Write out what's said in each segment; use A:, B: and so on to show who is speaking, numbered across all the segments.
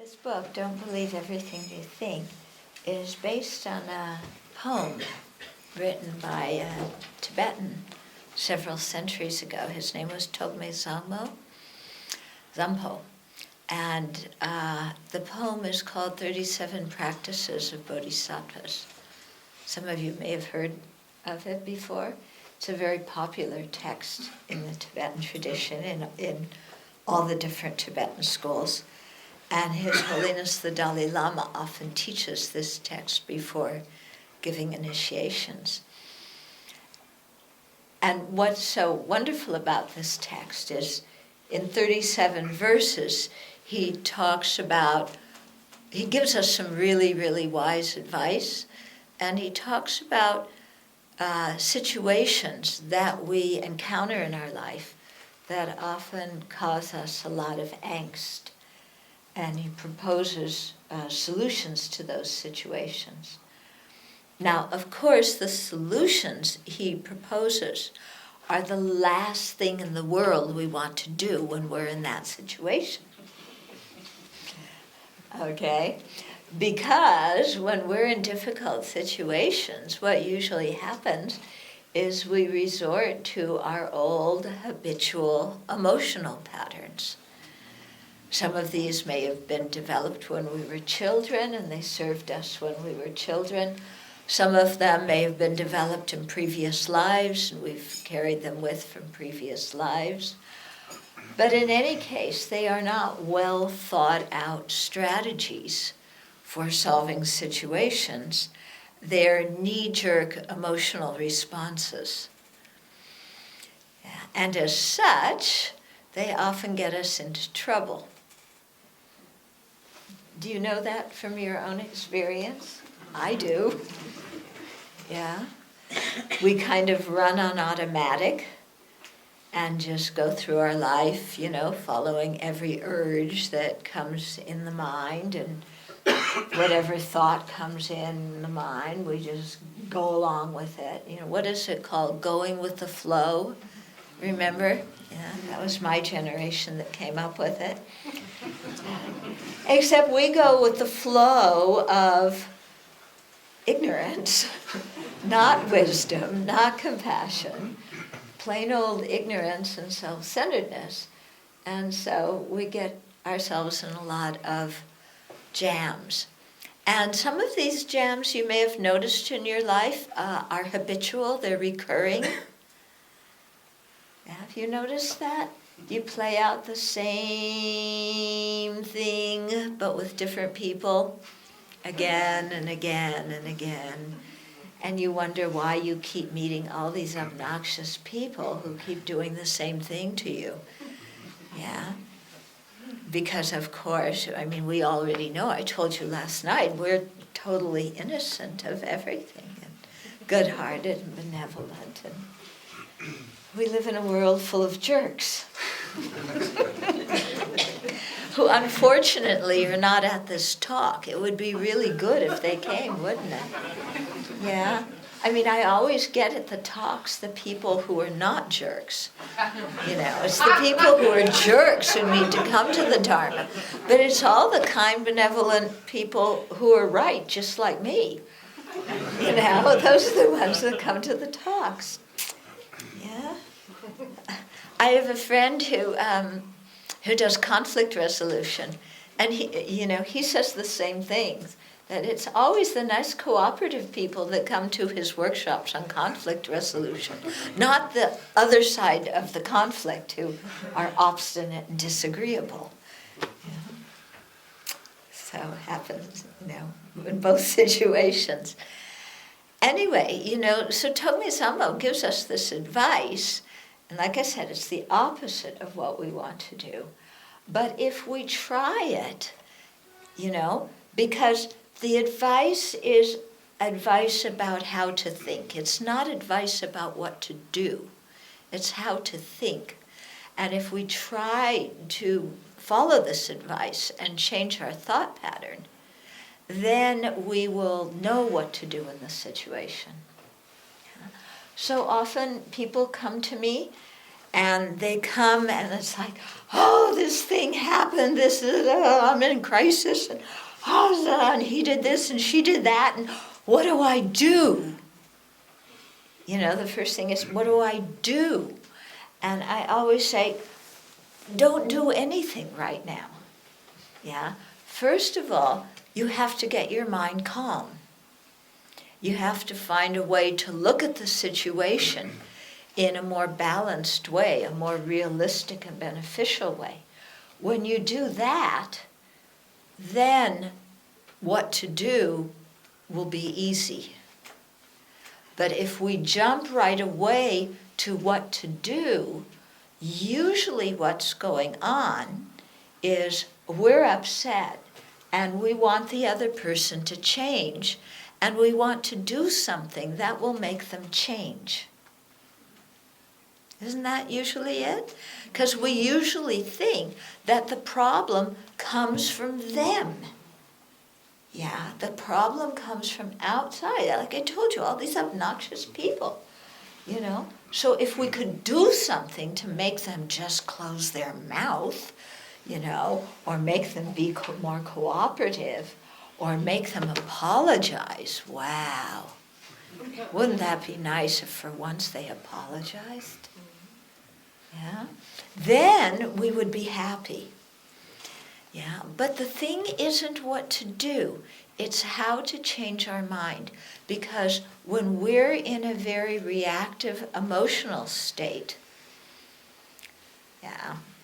A: This book, Don't Believe Everything You Think, is based on a poem written by a Tibetan several centuries ago. His name was Togme Zampo. And the poem is called 37 Practices of Bodhisattvas. Some of you may have heard of it before. It's a very popular text in the Tibetan tradition, in all the different Tibetan schools. And His Holiness the Dalai Lama often teaches this text before giving initiations. And what's so wonderful about this text is in 37 verses, he gives us some really, really wise advice, and he talks about situations that we encounter in our life that often cause us a lot of angst. And he proposes solutions to those situations. Now, of course, the solutions he proposes are the last thing in the world we want to do when we're in that situation. Okay? Because when we're in difficult situations, what usually happens is we resort to our old habitual emotional patterns. Some of these may have been developed when we were children, and they served us when we were children. Some of them may have been developed in previous lives, and we've carried them with from previous lives. But in any case, they are not well thought out strategies for solving situations. They're knee-jerk emotional responses. And as such, they often get us into trouble. Do you know that from your own experience? I do. Yeah. We kind of run on automatic and just go through our life, following every urge that comes in the mind, and whatever thought comes in the mind, we just go along with it. What is it called? Going with the flow. Remember? Yeah, that was my generation that came up with it. Except we go with the flow of ignorance, not wisdom, not compassion, plain old ignorance and self-centeredness. And so we get ourselves in a lot of jams. And some of these jams you may have noticed in your life are habitual, they're recurring. Have you noticed that? You play out the same thing, but with different people, again and again and again. And you wonder why you keep meeting all these obnoxious people who keep doing the same thing to you. Yeah? Because, of course, we already know, I told you last night, we're totally innocent of everything, and good-hearted and benevolent, and we live in a world full of jerks who unfortunately are not at this talk. It would be really good if they came, wouldn't it? Yeah? I always get at the talks the people who are not jerks. It's the people who are jerks who need to come to the Dharma. But it's all the kind, benevolent people who are right, just like me. Those are the ones that come to the talks. Yeah? I have a friend who does conflict resolution, and he says the same things, that it's always the nice cooperative people that come to his workshops on conflict resolution, not the other side of the conflict who are obstinate and disagreeable. So it happens, in both situations. Anyway, so Togme Zampo gives us this advice, and like I said, it's the opposite of what we want to do. But if we try it, because the advice is advice about how to think. It's not advice about what to do. It's how to think. And if we try to follow this advice and change our thought pattern, then we will know what to do in the situation. So often people come to me And they come and it's like, oh, this thing happened, I'm in crisis, and and he did this and she did that, and what do I do? The first thing is, what do I do? And I always say, don't do anything right now. Yeah? First of all, you have to get your mind calm. You have to find a way to look at the situation in a more balanced way, a more realistic and beneficial way. When you do that, then what to do will be easy. But if we jump right away to what to do, usually what's going on is we're upset and we want the other person to change, and we want to do something that will make them change. Isn't that usually it? Because we usually think that the problem comes from them. Yeah, the problem comes from outside. Like I told you, all these obnoxious people, So if we could do something to make them just close their mouth, or make them be more cooperative, or make them apologize, wow. Wouldn't that be nice if for once they apologized? Yeah? Then we would be happy. Yeah, but the thing isn't what to do, it's how to change our mind. Because when we're in a very reactive emotional state,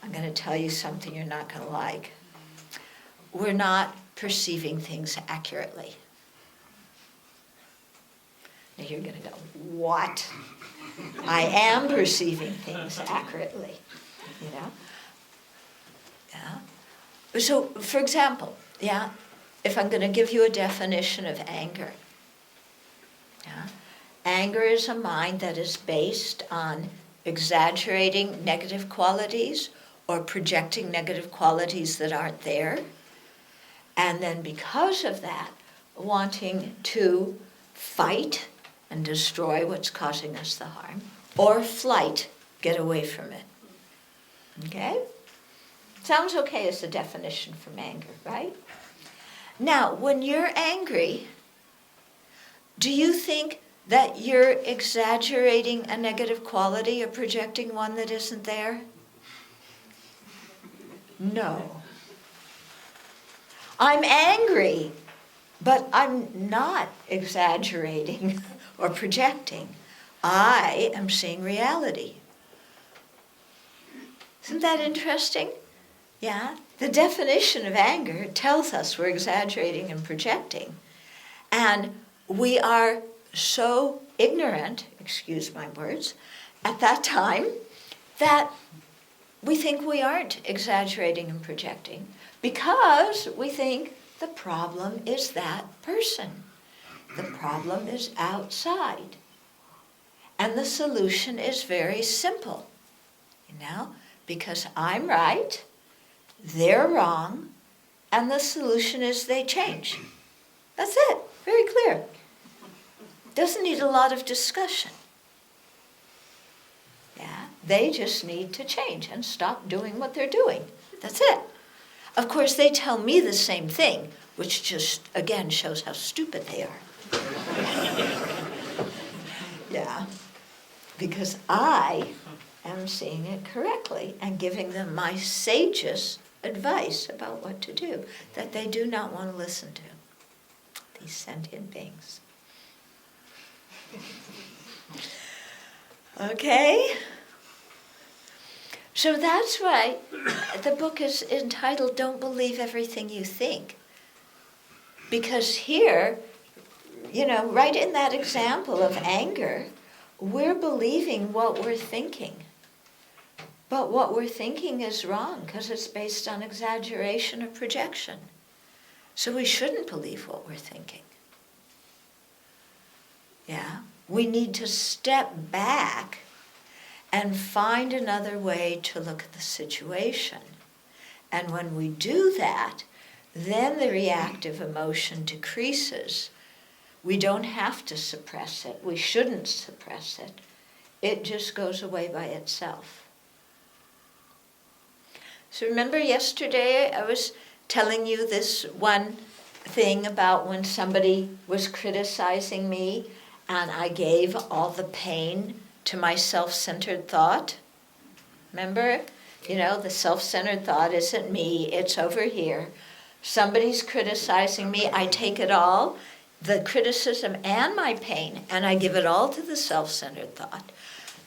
A: I'm going to tell you something you're not going to like. We're not perceiving things accurately. Now you're going to go, what? I am perceiving things accurately, Yeah. So, for example, if I'm going to give you a definition of anger, anger is a mind that is based on exaggerating negative qualities or projecting negative qualities that aren't there, and then because of that, wanting to fight and destroy what's causing us the harm, or flight, get away from it. Okay? Sounds okay as a definition from anger, right? Now, when you're angry, do you think that you're exaggerating a negative quality or projecting one that isn't there? No. I'm angry, but I'm not exaggerating or projecting. I am seeing reality. Isn't that interesting? Yeah? The definition of anger tells us we're exaggerating and projecting. And we are so ignorant, excuse my words, at that time, that we think we aren't exaggerating and projecting because we think the problem is that person. The problem is outside. And the solution is very simple, because I'm right, they're wrong, and the solution is they change. That's it, very clear. Doesn't need a lot of discussion. They just need to change and stop doing what they're doing. That's it. Of course, they tell me the same thing, which just, again, shows how stupid they are. Because I am seeing it correctly and giving them my sagest advice about what to do that they do not want to listen to. These sentient beings. Okay? So that's why the book is entitled Don't Believe Everything You Think. Because here, right in that example of anger, we're believing what we're thinking. But what we're thinking is wrong because it's based on exaggeration or projection. So we shouldn't believe what we're thinking. We need to step back and find another way to look at the situation. And when we do that, then the reactive emotion decreases. We don't have to suppress it. We shouldn't suppress it. It just goes away by itself. So remember yesterday I was telling you this one thing about when somebody was criticizing me and I gave all the pain to my self-centered thought? Remember? You know, the self-centered thought isn't me, it's over here. Somebody's criticizing me, I take it all, the criticism and my pain, and I give it all to the self-centered thought.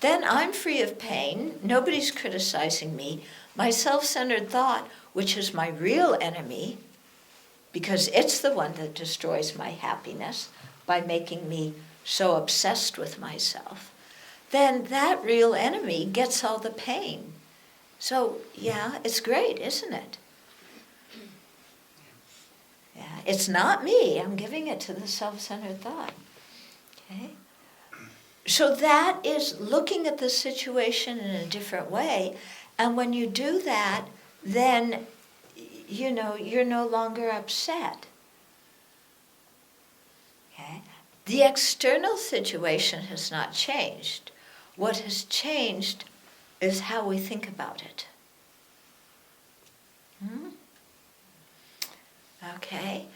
A: Then I'm free of pain, nobody's criticizing me. My self-centered thought, which is my real enemy, because it's the one that destroys my happiness by making me so obsessed with myself, then that real enemy gets all the pain. So, yeah, it's great, isn't it? Yeah, it's not me, I'm giving it to the self-centered thought. Okay? So that is looking at the situation in a different way, and when you do that, then, you know, you're no longer upset. Okay? The external situation has not changed. What has changed is how we think about it. Okay?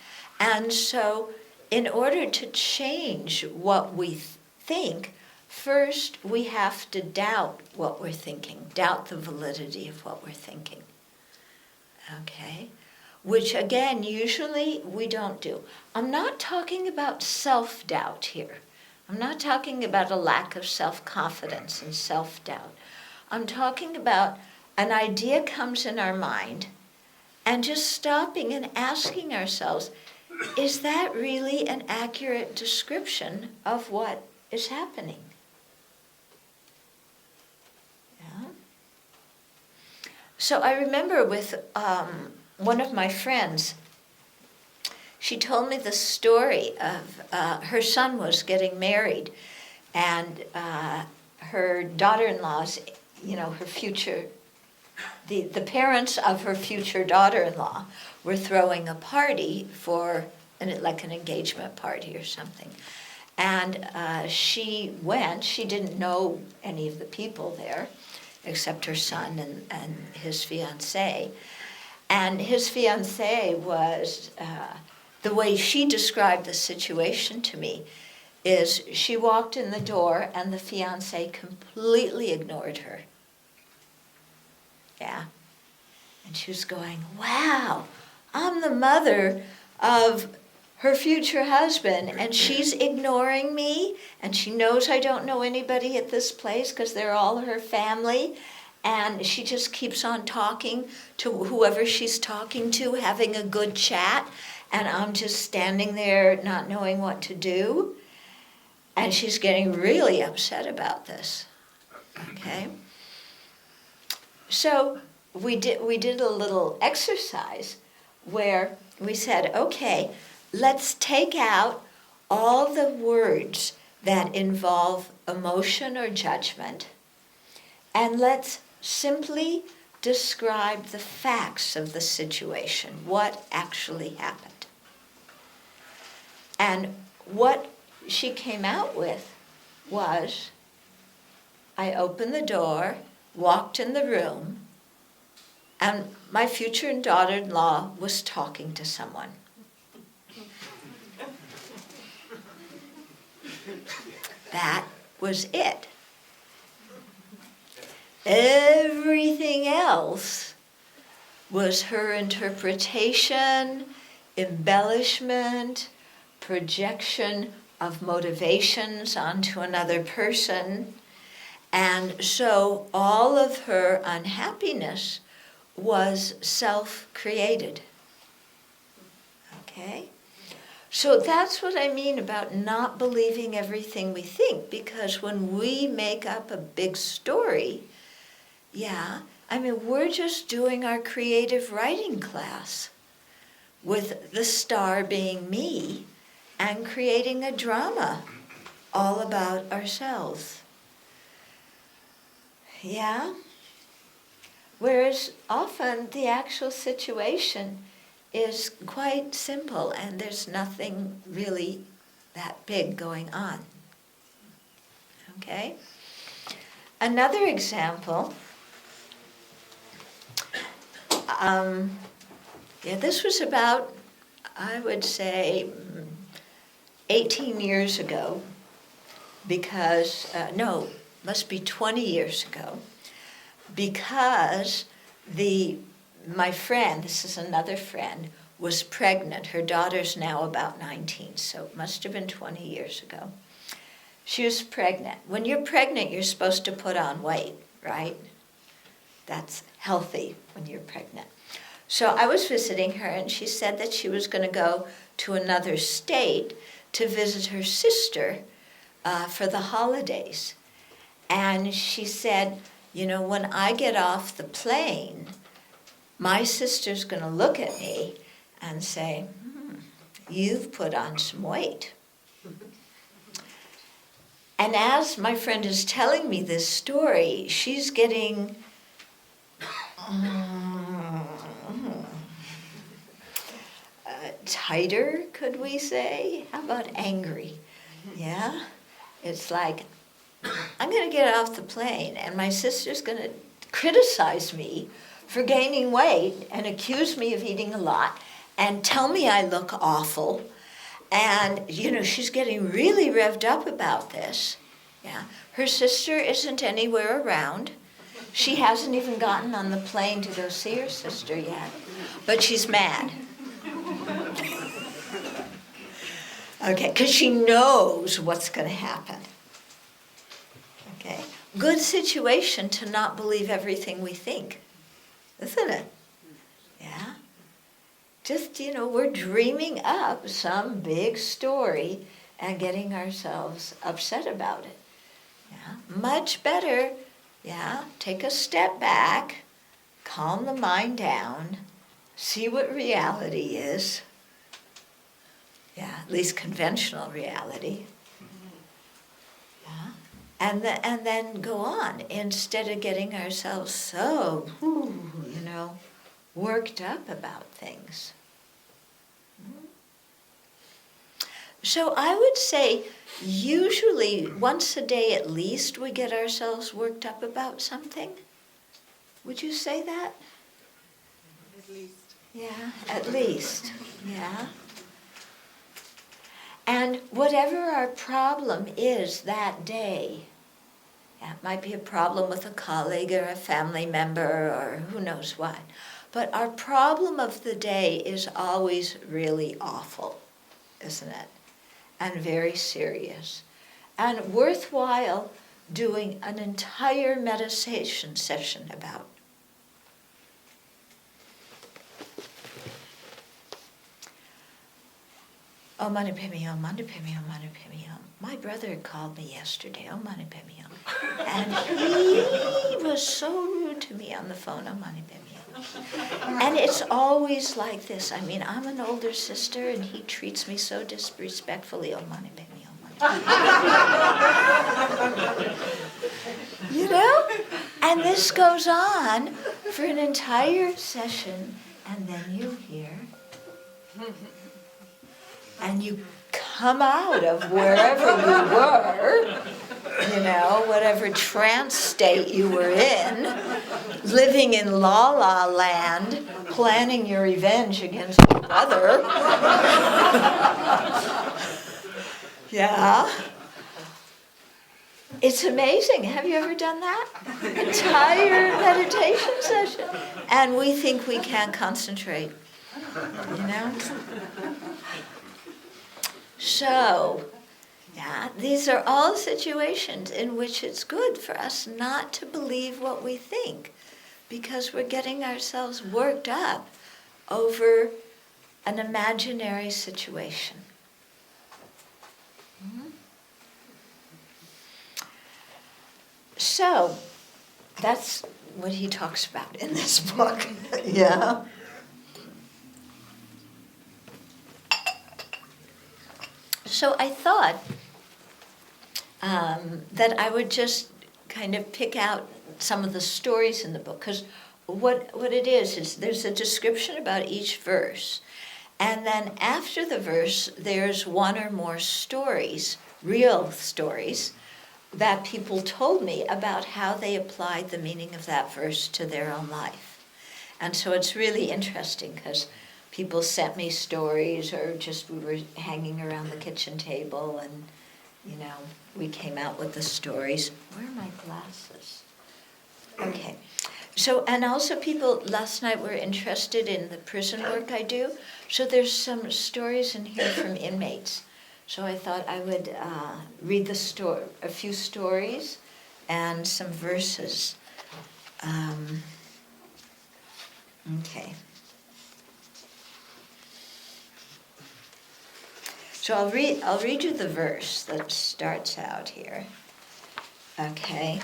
A: And so, in order to change what we think, first we have to doubt what we're thinking, doubt the validity of what we're thinking. Okay? Which again, usually we don't do. I'm not talking about self-doubt here. I'm not talking about a lack of self-confidence and self-doubt. I'm talking about an idea comes in our mind and just stopping and asking ourselves, is that really an accurate description of what is happening? Yeah. So I remember with one of my friends, she told me the story of her son was getting married, and her daughter-in-law's, you know, her future, the parents of her future daughter-in-law were throwing a party for, like an engagement party or something. And she went, she didn't know any of the people there, except her son and his fiancée. And his fiancée was, the way she described the situation to me, is she walked in the door and the fiancé completely ignored her. Yeah. And she was going, wow, I'm the mother of her future husband, and she's ignoring me, and she knows I don't know anybody at this place because they're all her family, and she just keeps on talking to whoever she's talking to, having a good chat, and I'm just standing there not knowing what to do. And she's getting really upset about this. Okay? So we did a little exercise where we said, okay, let's take out all the words that involve emotion or judgment, and let's simply describe the facts of the situation, what actually happened. And what she came out with was, I opened the door, walked in the room, and my future daughter-in-law was talking to someone. That was it. Everything else was her interpretation, embellishment, projection of motivations onto another person. And so all of her unhappiness was self-created. Okay? So that's what I mean about not believing everything we think, because when we make up a big story, we're just doing our creative writing class with the star being me and creating a drama all about ourselves. Yeah? Whereas often the actual situation is quite simple and there's nothing really that big going on. Okay? Another example Yeah, this was about, I would say, 18 years ago, because, no, must be 20 years ago, because my friend, this is another friend, was pregnant. Her daughter's now about 19, so it must have been 20 years ago. She was pregnant. When you're pregnant, you're supposed to put on weight, right? That's healthy when you're pregnant. So I was visiting her, and she said that she was going to go to another state to visit her sister for the holidays. And she said, you know, when I get off the plane, my sister's going to look at me and say, you've put on some weight. And as my friend is telling me this story, she's getting tighter, could we say? How about angry? Yeah? It's like, I'm going to get off the plane, and my sister's going to criticize me for gaining weight and accuse me of eating a lot and tell me I look awful. And, you know, she's getting really revved up about this. Yeah. Her sister isn't anywhere around. She hasn't even gotten on the plane to go see her sister yet. But she's mad. Okay, because she knows what's going to happen. Okay. Good situation to not believe everything we think, isn't it? Yeah. Just, you know, we're dreaming up some big story and getting ourselves upset about it. Yeah. Much better, yeah, take a step back, calm the mind down, see what reality is. Yeah, at least conventional reality. Yeah. And then go on, instead of getting ourselves so, you know, worked up about things. So I would say usually once a day at least we get ourselves worked up about something. Would you say that?
B: At least.
A: Yeah, at least. Yeah. And whatever our problem is that day, yeah, it might be a problem with a colleague or a family member or who knows what, but our problem of the day is always really awful, isn't it? And very serious. And worthwhile doing an entire meditation session about. Om Mani Padme Hum, Mani Padme Hum, Mani Padme Hum. My brother called me yesterday, Om Mani Padme Hum. And he was so rude to me on the phone, Om Mani Padme Hum. And it's always like this. I mean, I'm an older sister, and he treats me so disrespectfully, Om Mani Padme Hum, Mani Padme Hum. You know? And this goes on for an entire session, and then you hear... And you come out of wherever you were, you know, whatever trance state you were in, living in La La Land, planning your revenge against your brother. Yeah. It's amazing. Have you ever done that? Entire meditation session. And we think we can't concentrate, you know? So, yeah, these are all situations in which it's good for us not to believe what we think, because we're getting ourselves worked up over an imaginary situation. So, that's what he talks about in this book. Yeah. So I thought that I would just kind of pick out some of the stories in the book, because what it is there's a description about each verse, and then after the verse there's one or more stories, real stories, that people told me about how they applied the meaning of that verse to their own life. And so it's really interesting because people sent me stories, or just we were hanging around the kitchen table and, we came out with the stories. Where are my glasses? Okay. So, and also people last night were interested in the prison work I do. So there's some stories in here from inmates. So I thought I would read a few stories and some verses. Okay. So I'll read you the verse that starts out here. Okay.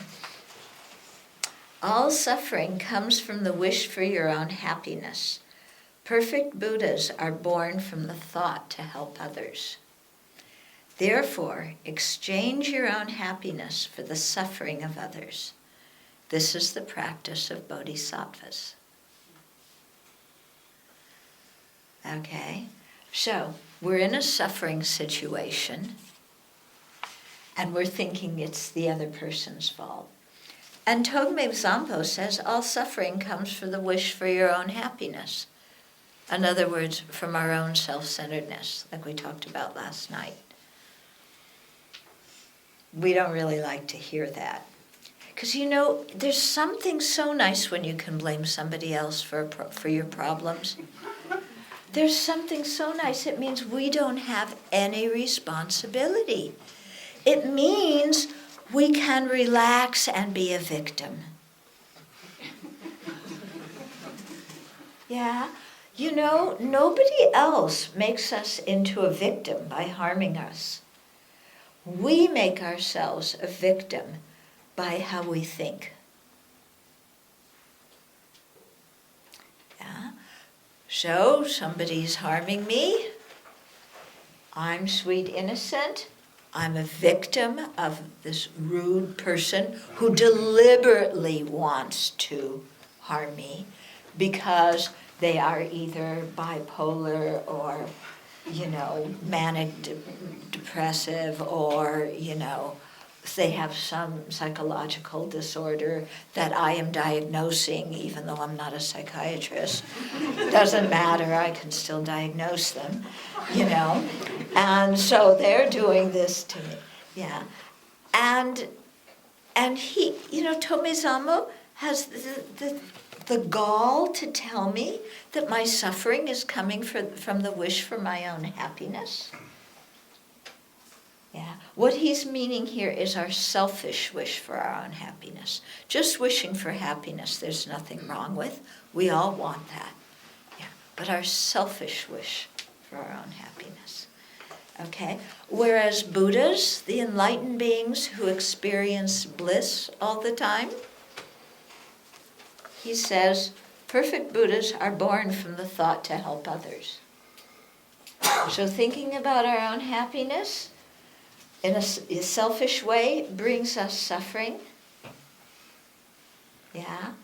A: All suffering comes from the wish for your own happiness. Perfect Buddhas are born from the thought to help others. Therefore, exchange your own happiness for the suffering of others. This is the practice of bodhisattvas. Okay, so we're in a suffering situation, and we're thinking it's the other person's fault. And Togme Zampo says all suffering comes from the wish for your own happiness. In other words, from our own self-centeredness, like we talked about last night. We don't really like to hear that. Because there's something so nice when you can blame somebody else for your problems. There's something so nice. It means we don't have any responsibility. It means we can relax and be a victim. Yeah? Nobody else makes us into a victim by harming us. We make ourselves a victim by how we think. Yeah? So, somebody's harming me. I'm sweet innocent. I'm a victim of this rude person who deliberately wants to harm me because they are either bipolar or, manic depressive, or, they have some psychological disorder that I am diagnosing, even though I'm not a psychiatrist. Doesn't matter, I can still diagnose them, And so they're doing this to me, yeah. And he, Tomizamo has the gall to tell me that my suffering is coming from the wish for my own happiness. Yeah. What he's meaning here is our selfish wish for our own happiness. Just wishing for happiness, there's nothing wrong with. We all want that. Yeah. But our selfish wish for our own happiness. Okay? Whereas Buddhas, the enlightened beings who experience bliss all the time, he says, perfect Buddhas are born from the thought to help others. So thinking about our own happiness in a selfish way brings us suffering. Yeah.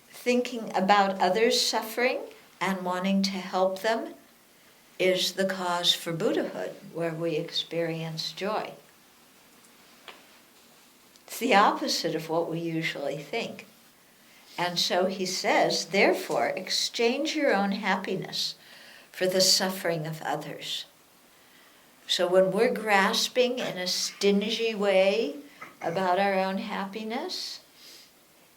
A: Thinking about others' suffering and wanting to help them is the cause for Buddhahood, where we experience joy. It's the opposite of what we usually think. And so he says, therefore, exchange your own happiness for the suffering of others. So when we're grasping in a stingy way about our own happiness,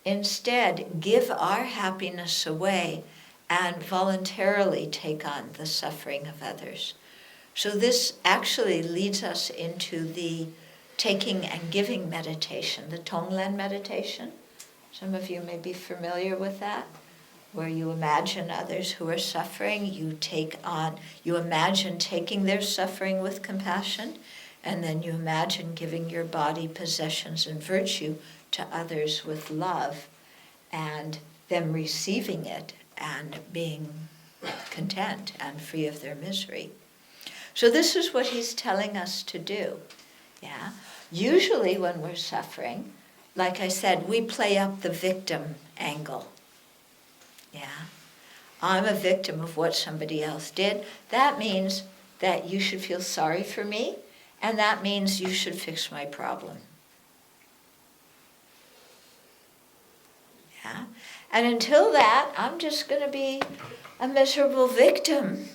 A: instead give our happiness away and voluntarily take on the suffering of others. So this actually leads us into the taking and giving meditation, the Tonglen meditation. Some of you may be familiar with that, where you imagine others who are suffering, you imagine taking their suffering with compassion, and then you imagine giving your body, possessions, and virtue to others with love, and them receiving it and being content and free of their misery. So this is what he's telling us to do. Yeah. Usually when we're suffering, like I said, we play up the victim angle. Yeah. I'm a victim of what somebody else did. That means that you should feel sorry for me, and that means you should fix my problem. Yeah. And until that, I'm just going to be a miserable victim.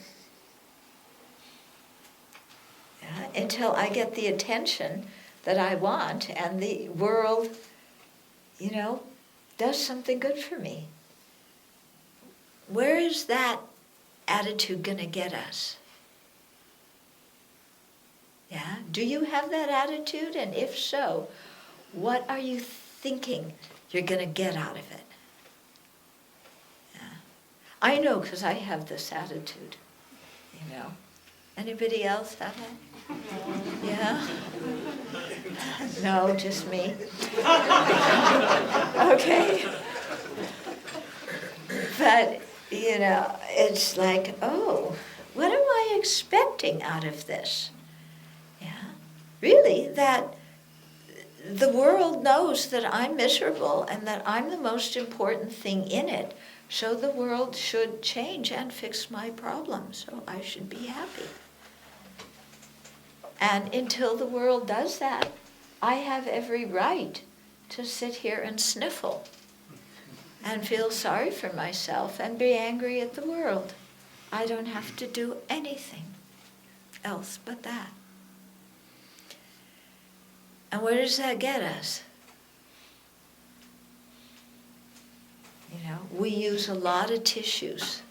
A: Until I get the attention that I want and the world, does something good for me. Where is that attitude going to get us? Yeah? Do you have that attitude? And if so, what are you thinking you're going to get out of it? Yeah. I know because I have this attitude, Anybody else have it? Yeah? No, just me. Okay. But, it's like, oh, what am I expecting out of this? Yeah? Really, that the world knows that I'm miserable and that I'm the most important thing in it. So the world should change and fix my problems. So I should be happy. And until the world does that, I have every right to sit here and sniffle and feel sorry for myself and be angry at the world. I don't have to do anything else but that. And where does that get us? We use a lot of tissues.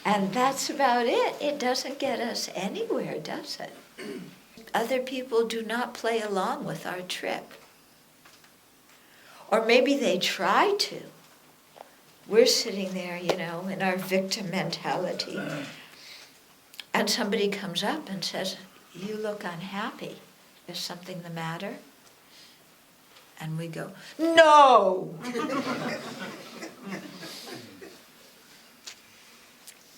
A: And that's about it. It doesn't get us anywhere, does it? Other people do not play along with our trip. Or maybe they try to. We're sitting there, in our victim mentality. And somebody comes up and says, "You look unhappy. Is something the matter?" And we go, "No!"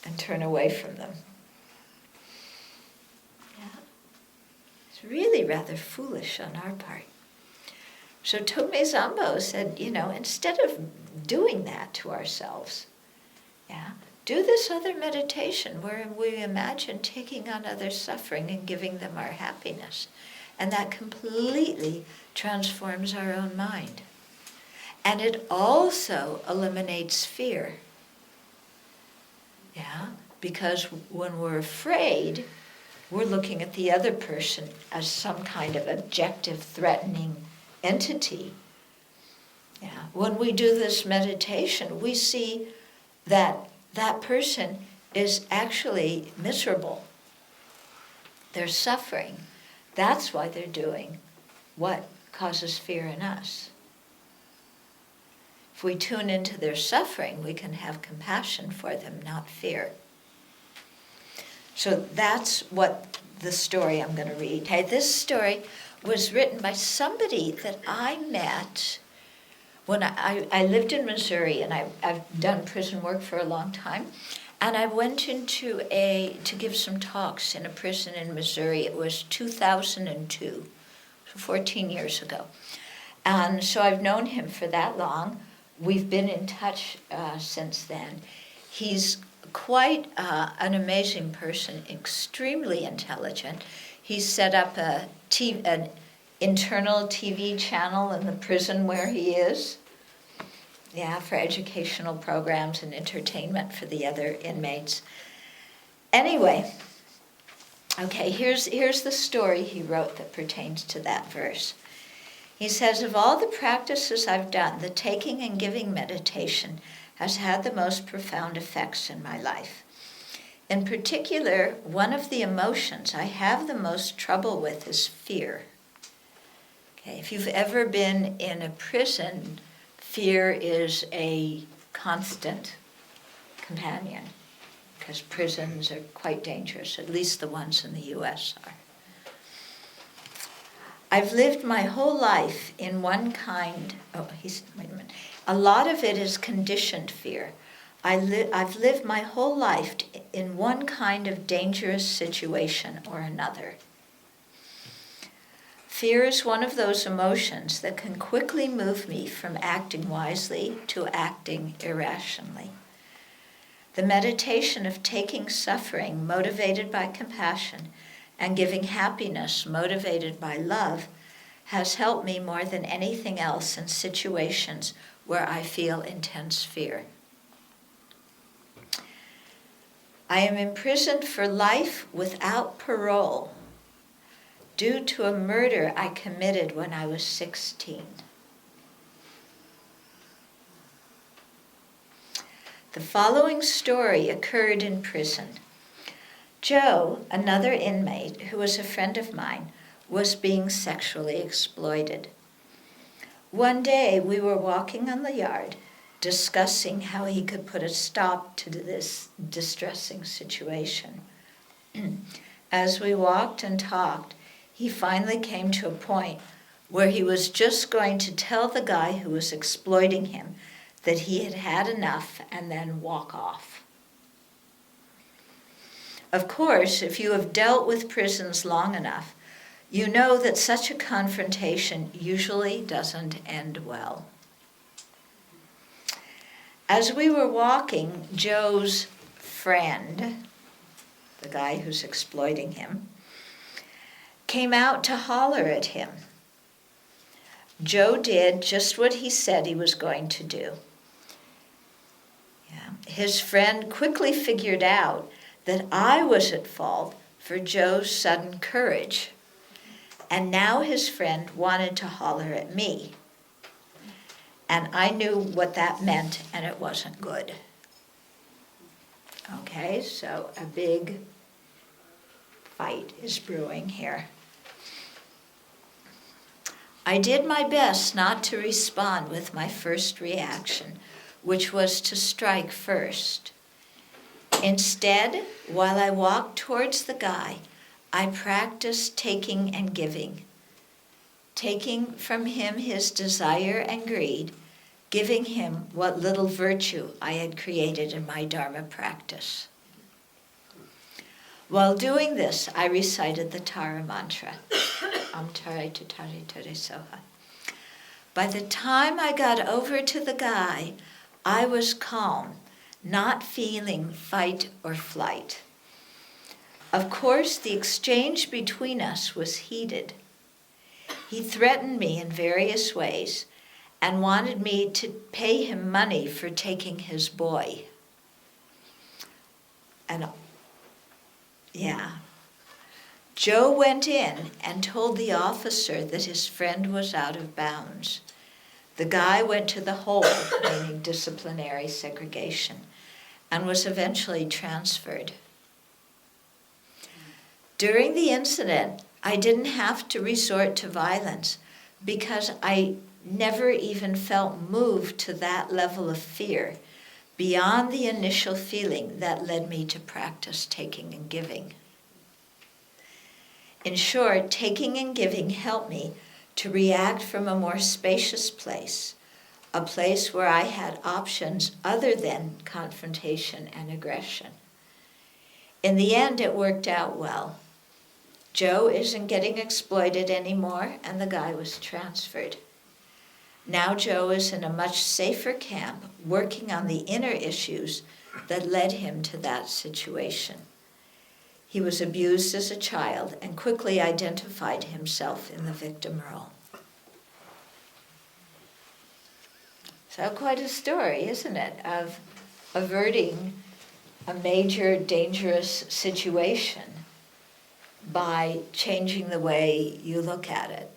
A: and turn away from them. Yeah. It's really rather foolish on our part. So Tome Zambo said, instead of doing that to ourselves, do this other meditation wherein we imagine taking on others' suffering and giving them our happiness. And that completely transforms our own mind. And it also eliminates fear. Yeah? Because when we're afraid, we're looking at the other person as some kind of objective, threatening entity. Yeah. When we do this meditation, we see that that person is actually miserable. They're suffering. That's why they're doing what causes fear in us. If we tune into their suffering, we can have compassion for them, not fear. So that's what the story I'm going to read. Okay, this story was written by somebody that I met when I lived in Missouri, and I've done prison work for a long time. And I went into to give some talks in a prison in Missouri. It was 2002, 14 years ago. And so I've known him for that long. We've been in touch since then. He's quite an amazing person, extremely intelligent. He set up an internal TV channel in the prison where he is. Yeah, for educational programs and entertainment for the other inmates. Anyway, okay, here's the story he wrote that pertains to that verse. He says, "Of all the practices I've done, the taking and giving meditation has had the most profound effects in my life. In particular, one of the emotions I have the most trouble with is fear." Okay, if you've ever been in a prison, fear is a constant companion, because prisons are quite dangerous, at least the ones in the U.S. are. I've lived my whole life in one kind, wait a minute. A lot of it is conditioned fear. I've lived my whole life in one kind of dangerous situation or another. Fear is one of those emotions that can quickly move me from acting wisely to acting irrationally. The meditation of taking suffering motivated by compassion and giving happiness motivated by love has helped me more than anything else in situations where I feel intense fear. I am imprisoned for life without parole due to a murder I committed when I was 16. The following story occurred in prison. Joe, another inmate who was a friend of mine, was being sexually exploited. One day we were walking on the yard, discussing how he could put a stop to this distressing situation. As we walked and talked, he finally came to a point where he was just going to tell the guy who was exploiting him that he had had enough and then walk off. Of course, if you have dealt with prisons long enough, you know that such a confrontation usually doesn't end well. As we were walking, Joe's friend, the guy who's exploiting him, came out to holler at him. Joe did just what he said he was going to do. His friend quickly figured out that I was at fault for Joe's sudden courage, and now his friend wanted to holler at me. And I knew what that meant, and it wasn't good. Okay, so a big fight is brewing here. I did my best not to respond with my first reaction, which was to strike first. Instead, while I walked towards the guy, I practiced taking and giving. Taking from him his desire and greed, giving him what little virtue I had created in my Dharma practice. While doing this, I recited the Tara mantra. Amtare Tatari Tare Soha. By the time I got over to the guy, I was calm, not feeling fight or flight. Of course, the exchange between us was heated. He threatened me in various ways and wanted me to pay him money for taking his boy. And Joe went in and told the officer that his friend was out of bounds. The guy went to the hole, meaning disciplinary segregation, and was eventually transferred. During the incident, I didn't have to resort to violence because I never even felt moved to that level of fear beyond the initial feeling that led me to practice taking and giving. In short, taking and giving helped me to react from a more spacious place, a place where I had options other than confrontation and aggression. In the end, it worked out well. Joe isn't getting exploited anymore, and the guy was transferred. Now Joe is in a much safer camp, working on the inner issues that led him to that situation. He was abused as a child and quickly identified himself in the victim role. So quite a story, isn't it, of averting a major dangerous situation by changing the way you look at it.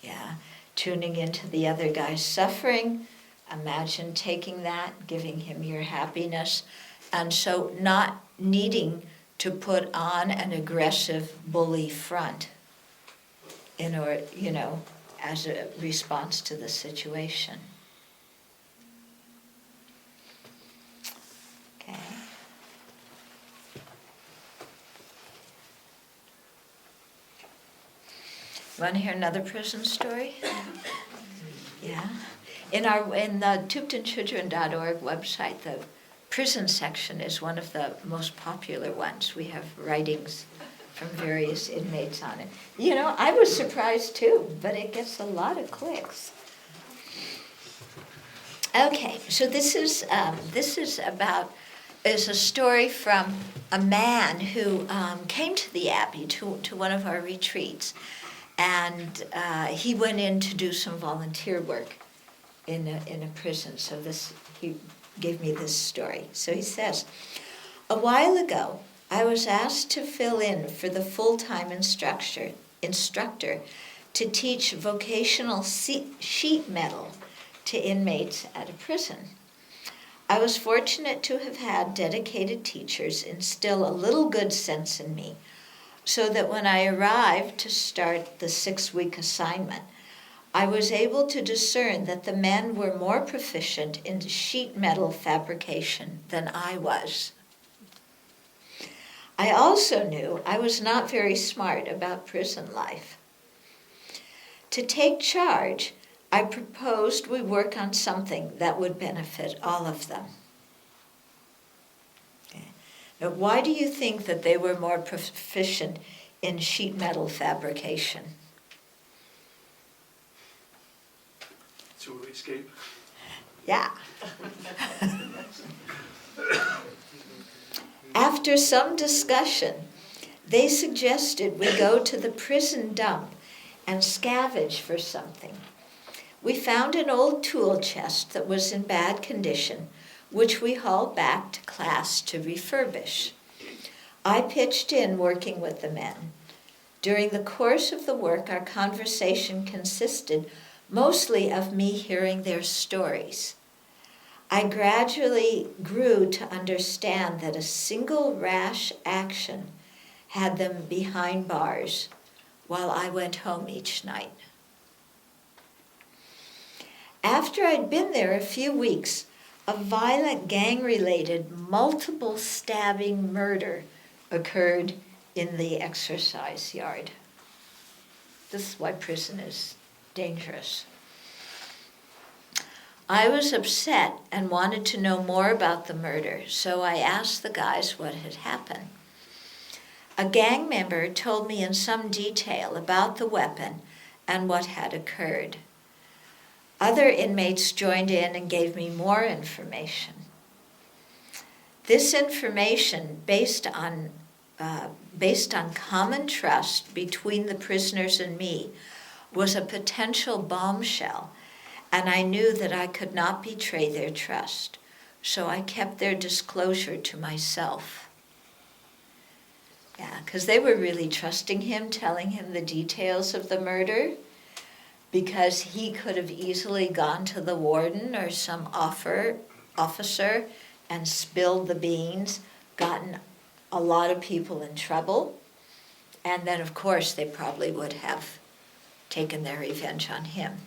A: Yeah, tuning into the other guy's suffering, imagine taking that, giving him your happiness, and so not needing to put on an aggressive bully front in order, as a response to the situation. Okay. Want to hear another prison story? Yeah. In the tuptenchildren.org website, the prison section is one of the most popular ones. We have writings from various inmates on it. I was surprised too, but it gets a lot of clicks. Okay, so this is a story from a man who came to the Abbey to one of our retreats, And he went in to do some volunteer work in a prison. So he gave me this story. So he says, "A while ago, I was asked to fill in for the full-time instructor to teach vocational sheet metal to inmates at a prison. I was fortunate to have had dedicated teachers instill a little good sense in me, so that when I arrived to start the 6-week assignment, I was able to discern that the men were more proficient in sheet metal fabrication than I was. I also knew I was not very smart about prison life. To take charge, I proposed we work on something that would benefit all of them." Okay. Now, why do you think that they were more proficient in sheet metal fabrication?
C: To escape.
A: Yeah. After some discussion, they suggested we go to the prison dump and scavenge for something. We found an old tool chest that was in bad condition, which we hauled back to class to refurbish. I pitched in working with the men. During the course of the work, our conversation consisted mostly of me hearing their stories. I gradually grew to understand that a single rash action had them behind bars while I went home each night. After I'd been there a few weeks, a violent gang-related multiple stabbing murder occurred in the exercise yard. This is why prison is dangerous. I was upset and wanted to know more about the murder, so I asked the guys what had happened. A gang member told me in some detail about the weapon and what had occurred. Other inmates joined in and gave me more information. This information, based on common trust between the prisoners and me, was a potential bombshell, and I knew that I could not betray their trust, so I kept their disclosure to myself. Yeah, because they were really trusting him, telling him the details of the murder, because he could have easily gone to the warden or some officer and spilled the beans, gotten a lot of people in trouble, and then of course they probably would have taken their revenge on him.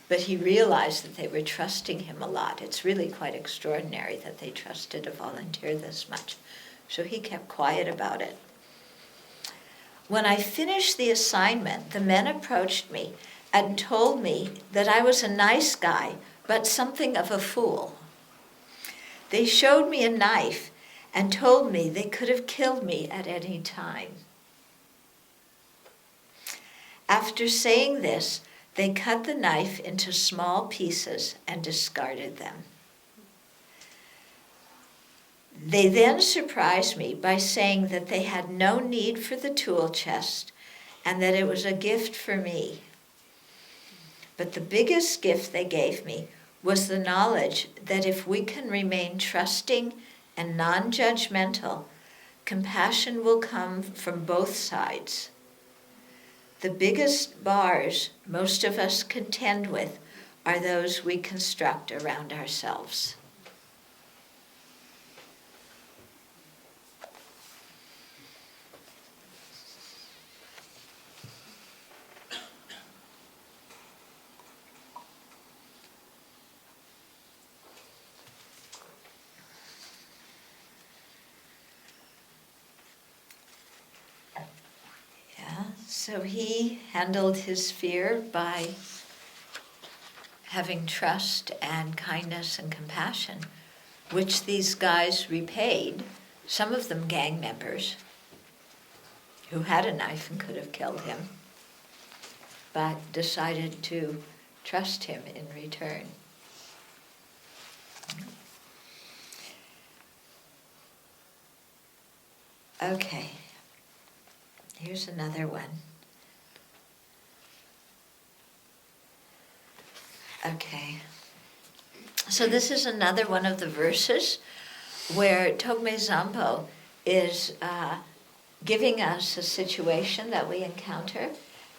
A: But he realized that they were trusting him a lot. It's really quite extraordinary that they trusted a volunteer this much. So he kept quiet about it. When I finished the assignment, the men approached me and told me that I was a nice guy, but something of a fool. They showed me a knife and told me they could have killed me at any time. After saying this, they cut the knife into small pieces and discarded them. They then surprised me by saying that they had no need for the tool chest and that it was a gift for me. But the biggest gift they gave me was the knowledge that if we can remain trusting and non-judgmental, compassion will come from both sides. The biggest bars most of us contend with are those we construct around ourselves. So he handled his fear by having trust and kindness and compassion, which these guys repaid, some of them gang members, who had a knife and could have killed him, but decided to trust him in return. Okay, here's another one. Okay. So this is another one of the verses where Togme Zampo is giving us a situation that we encounter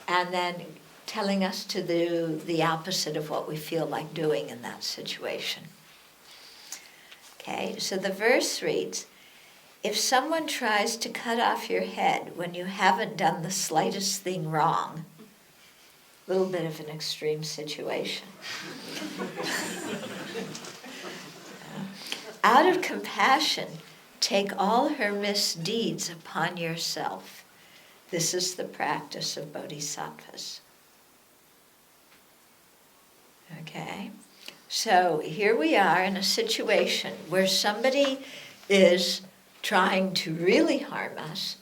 A: and then telling us to do the opposite of what we feel like doing in that situation. Okay, so the verse reads, if someone tries to cut off your head when you haven't done the slightest thing wrong, a little bit of an extreme situation. Out of compassion, take all her misdeeds upon yourself. This is the practice of bodhisattvas. Okay? So here we are in a situation where somebody is trying to really harm us,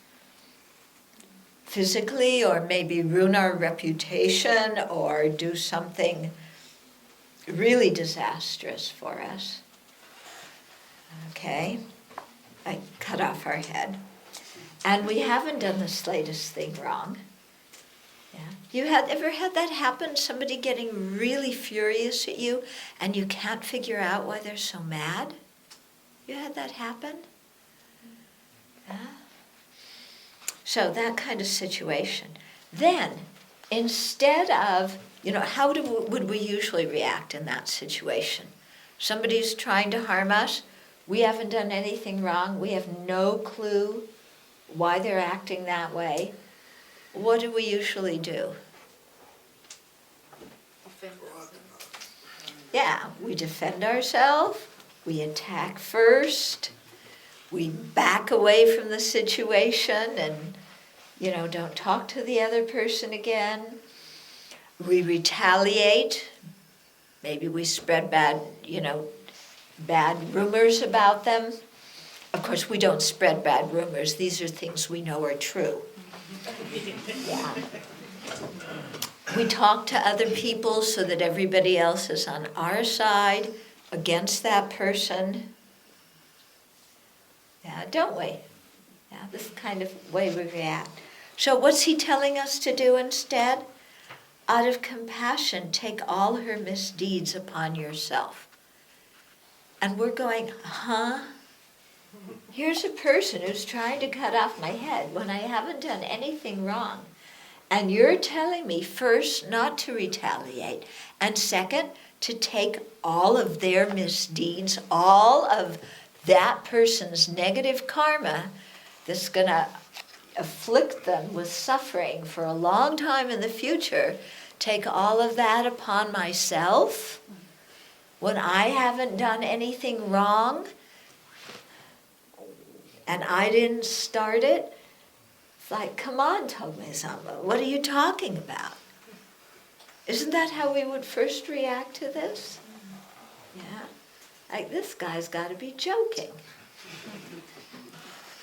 A: physically, or maybe ruin our reputation, or do something really disastrous for us. Okay? Like cut off our head. And we haven't done the slightest thing wrong. Yeah. You ever had that happen? Somebody getting really furious at you and you can't figure out why they're so mad? You had that happen? Yeah. So that kind of situation. Then, instead of, how would we usually react in that situation? Somebody's trying to harm us. We haven't done anything wrong. We have no clue why they're acting that way. What do we usually do? Yeah, we defend ourselves. We attack first. We back away from the situation and, don't talk to the other person again. We retaliate. Maybe we spread bad rumors about them. Of course, we don't spread bad rumors. These are things we know are true. Yeah. We talk to other people so that everybody else is on our side against that person. Yeah, don't we? Yeah, this kind of way we react. So what's he telling us to do instead? Out of compassion, take all her misdeeds upon yourself. And we're going, huh? Here's a person who's trying to cut off my head when I haven't done anything wrong. And you're telling me, first, not to retaliate, and second, to take all of their misdeeds, all of that person's negative karma that's going to afflict them with suffering for a long time in the future, take all of that upon myself when I haven't done anything wrong and I didn't start it? It's like, come on, Togme-sama, what are you talking about? Isn't that how we would first react to this? Yeah. Like, this guy's got to be joking.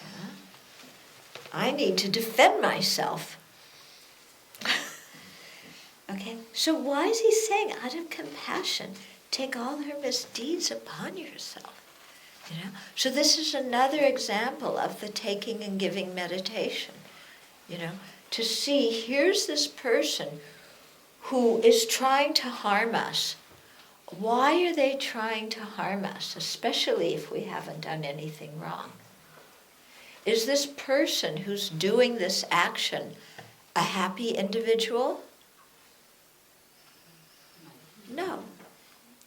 A: Yeah. I need to defend myself. Okay, so why is he saying, out of compassion, take all her misdeeds upon yourself? So this is another example of the taking and giving meditation. To see, here's this person who is trying to harm us. Why are they trying to harm us, especially if we haven't done anything wrong? Is this person who's doing this action a happy individual? No,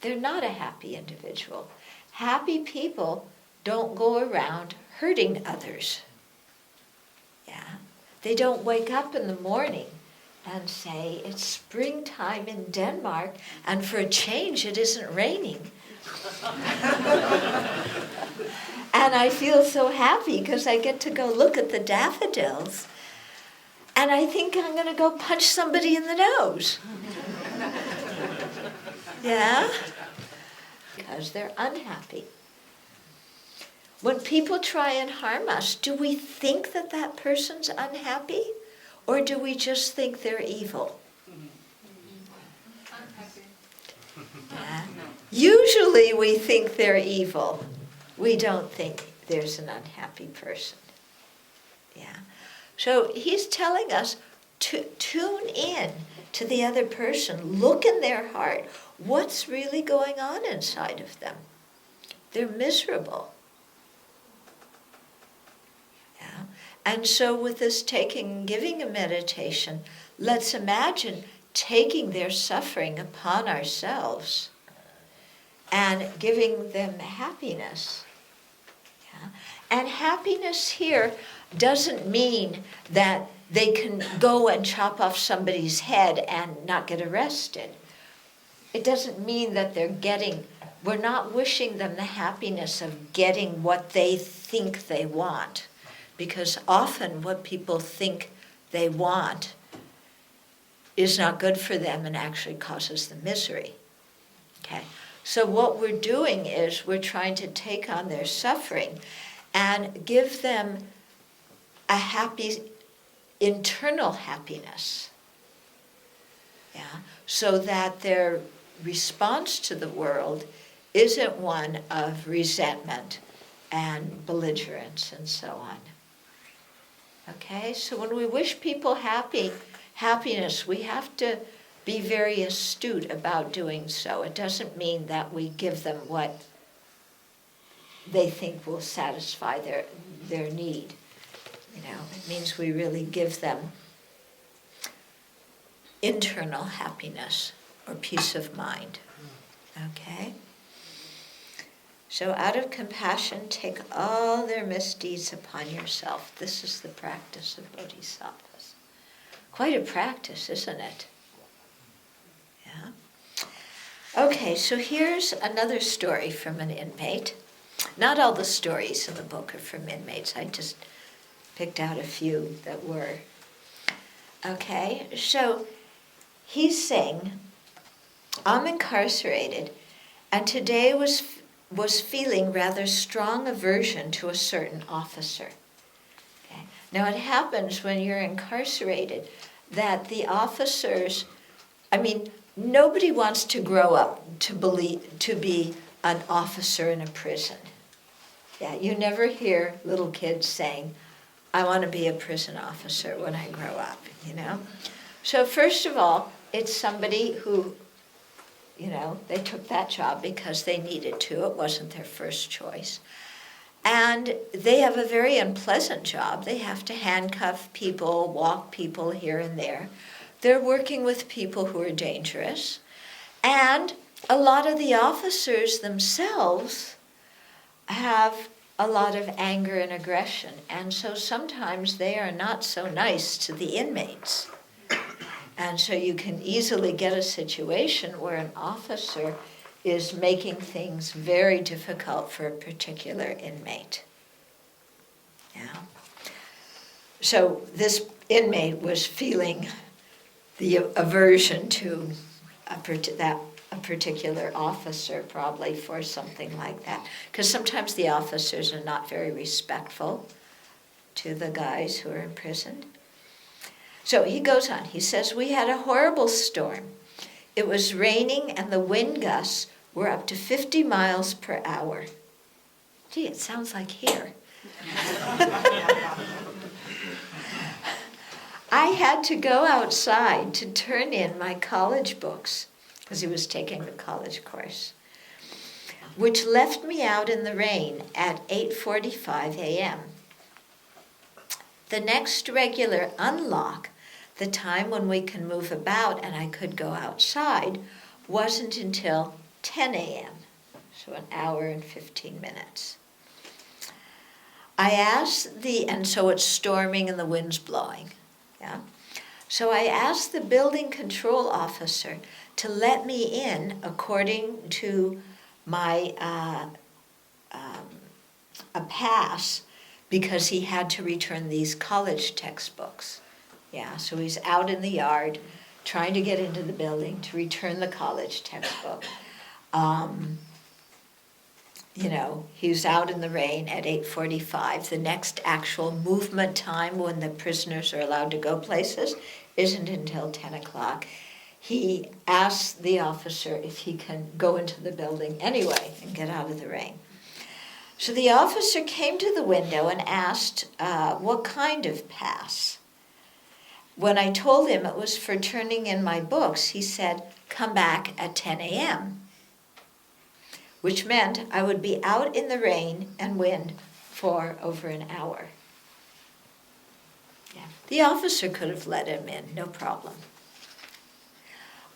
A: they're not a happy individual. Happy people don't go around hurting others. Yeah. They don't wake up in the morning and say, it's springtime in Denmark, and for a change it isn't raining. And I feel so happy because I get to go look at the daffodils, and I think I'm going to go punch somebody in the nose. Yeah? Because they're unhappy. When people try and harm us, do we think that that person's unhappy? Or do we just think they're evil?
B: Unhappy.
A: Yeah. Usually we think they're evil. We don't think there's an unhappy person. Yeah. So he's telling us, tune in to the other person. Look in their heart. What's really going on inside of them? They're miserable. Yeah. And so with this taking and giving a meditation, let's imagine taking their suffering upon ourselves and giving them happiness. Yeah. And happiness here doesn't mean that they can go and chop off somebody's head and not get arrested. It doesn't mean that we're not wishing them the happiness of getting what they think they want. Because often what people think they want is not good for them and actually causes them misery. Okay? So what we're doing is we're trying to take on their suffering and give them a happy internal happiness. Yeah? So that their response to the world isn't one of resentment and belligerence and so on. Okay? So when we wish people happiness, we have to be very astute about doing so. It doesn't mean that we give them what they think will satisfy their need. It means we really give them internal happiness or peace of mind. Okay? So out of compassion, take all their misdeeds upon yourself. This is the practice of bodhisattvas. Quite a practice, isn't it? Yeah. Okay, so here's another story from an inmate. Not all the stories in the book are from inmates. I just picked out a few that were. Okay, so he's saying, I'm incarcerated, and today was feeling rather strong aversion to a certain officer. Okay. Now it happens when you're incarcerated that the officers, nobody wants to grow up to be an officer in a prison. Yeah, you never hear little kids saying, I want to be a prison officer when I grow up, So first of all, it's somebody who, they took that job because they needed to. It wasn't their first choice. And they have a very unpleasant job. They have to handcuff people, walk people here and there. They're working with people who are dangerous. And a lot of the officers themselves have a lot of anger and aggression. And so sometimes they are not so nice to the inmates. And so you can easily get a situation where an officer is making things very difficult for a particular inmate. Yeah. So this inmate was feeling the aversion to a particular officer, probably for something like that. Because sometimes the officers are not very respectful to the guys who are imprisoned. So he goes on. He says, we had a horrible storm. It was raining and the wind gusts were up to 50 miles per hour. Gee, it sounds like here. I had to go outside to turn in my college books, because he was taking the college course, which left me out in the rain at 8:45 a.m. The next regular unlock, the time when we can move about and I could go outside, wasn't until 10 a.m., so an hour and 15 minutes. I asked and so it's storming and the wind's blowing. Yeah. So I asked the building control officer to let me in according to my a pass, because he had to return these college textbooks. Yeah, so he's out in the yard trying to get into the building to return the college textbook. He's out in the rain at 8:45. The next actual movement time when the prisoners are allowed to go places isn't until 10 o'clock. He asks the officer if he can go into the building anyway and get out of the rain. So the officer came to the window and asked what kind of pass. When I told him it was for turning in my books, he said, come back at 10 a.m., which meant I would be out in the rain and wind for over an hour. Yeah. The officer could have let him in, no problem.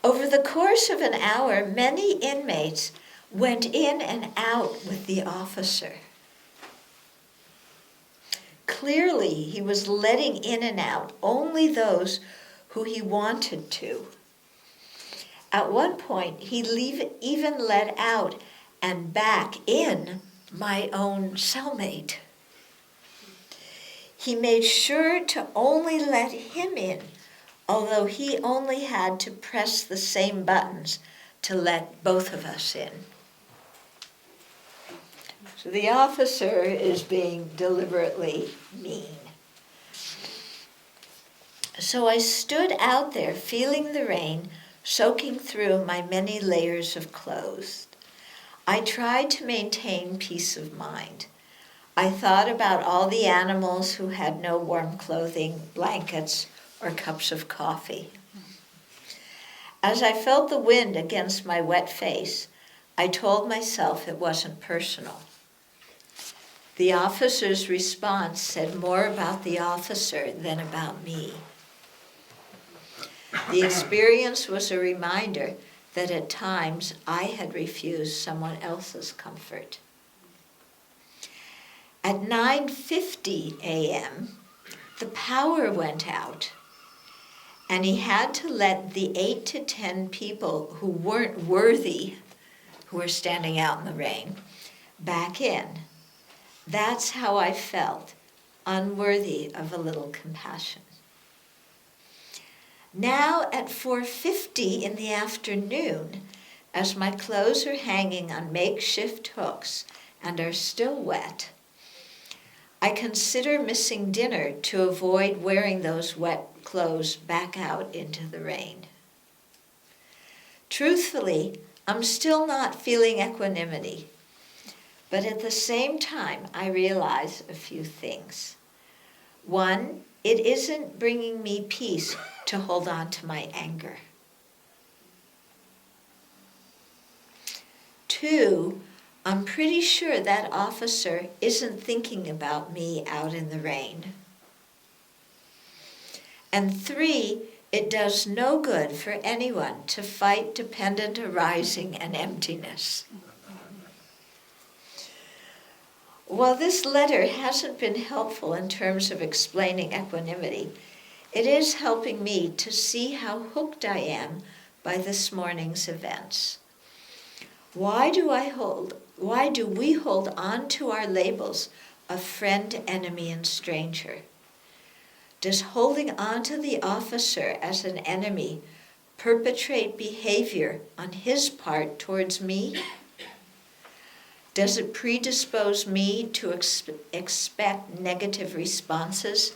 A: Over the course of an hour, many inmates went in and out with the officer. Clearly, he was letting in and out only those who he wanted to. At one point, he even let out and back in my own cellmate. He made sure to only let him in, although he only had to press the same buttons to let both of us in. So the officer is being deliberately mean. So I stood out there feeling the rain soaking through my many layers of clothes. I tried to maintain peace of mind. I thought about all the animals who had no warm clothing, blankets, or cups of coffee. As I felt the wind against my wet face, I told myself it wasn't personal. The officer's response said more about the officer than about me. The experience was a reminder that at times I had refused someone else's comfort. At 9:50 a.m., the power went out, and he had to let the 8 to 10 people who weren't worthy, who were standing out in the rain, back in. That's how I felt, unworthy of a little compassion. Now at 4:50 in the afternoon, as my clothes are hanging on makeshift hooks and are still wet, I consider missing dinner to avoid wearing those wet clothes back out into the rain. Truthfully, I'm still not feeling equanimity, but at the same time, I realize a few things. One, it isn't bringing me peace to hold on to my anger. Two, I'm pretty sure that officer isn't thinking about me out in the rain. And three, it does no good for anyone to fight dependent arising and emptiness. While this letter hasn't been helpful in terms of explaining equanimity, it is helping me to see how hooked I am by this morning's events. Why do we hold on to our labels of friend, enemy, and stranger? Does holding on to the officer as an enemy perpetrate behavior on his part towards me? Does it predispose me to expect negative responses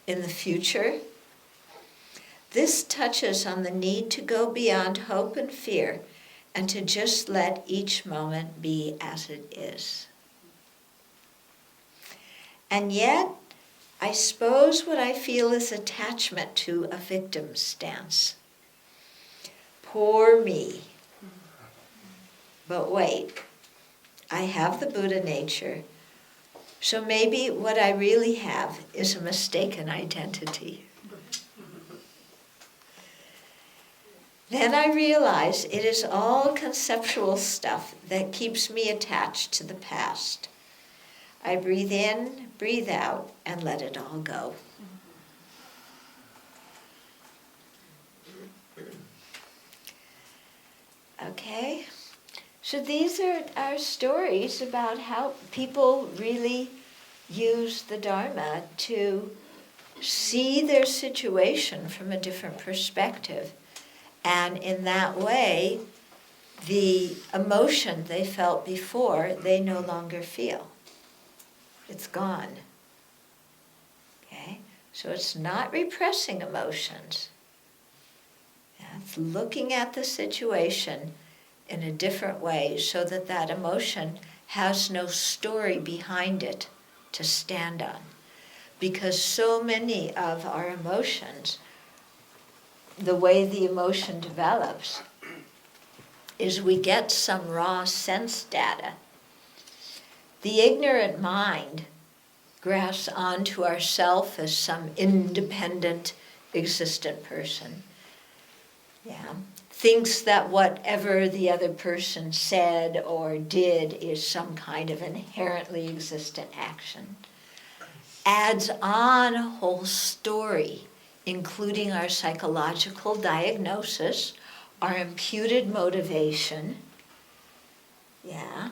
A: in the future? This touches on the need to go beyond hope and fear and to just let each moment be as it is. And yet, I suppose what I feel is attachment to a victim stance. Poor me. But wait, I have the Buddha nature, so maybe what I really have is a mistaken identity. Then I realize it is all conceptual stuff that keeps me attached to the past. I breathe in, breathe out, and let it all go. Okay, so these are our stories about how people really use the Dharma to see their situation from a different perspective. And in that way, the emotion they felt before, they no longer feel. It's gone. Okay? So it's not repressing emotions. It's looking at the situation in a different way so that that emotion has no story behind it to stand on. Because so many of our emotions the way the emotion develops is we get some raw sense data. The ignorant mind grasps onto ourself as some independent, existent person. Yeah. Thinks that whatever the other person said or did is some kind of inherently existent action. Adds on a whole story, including our psychological diagnosis, our imputed motivation. Yeah.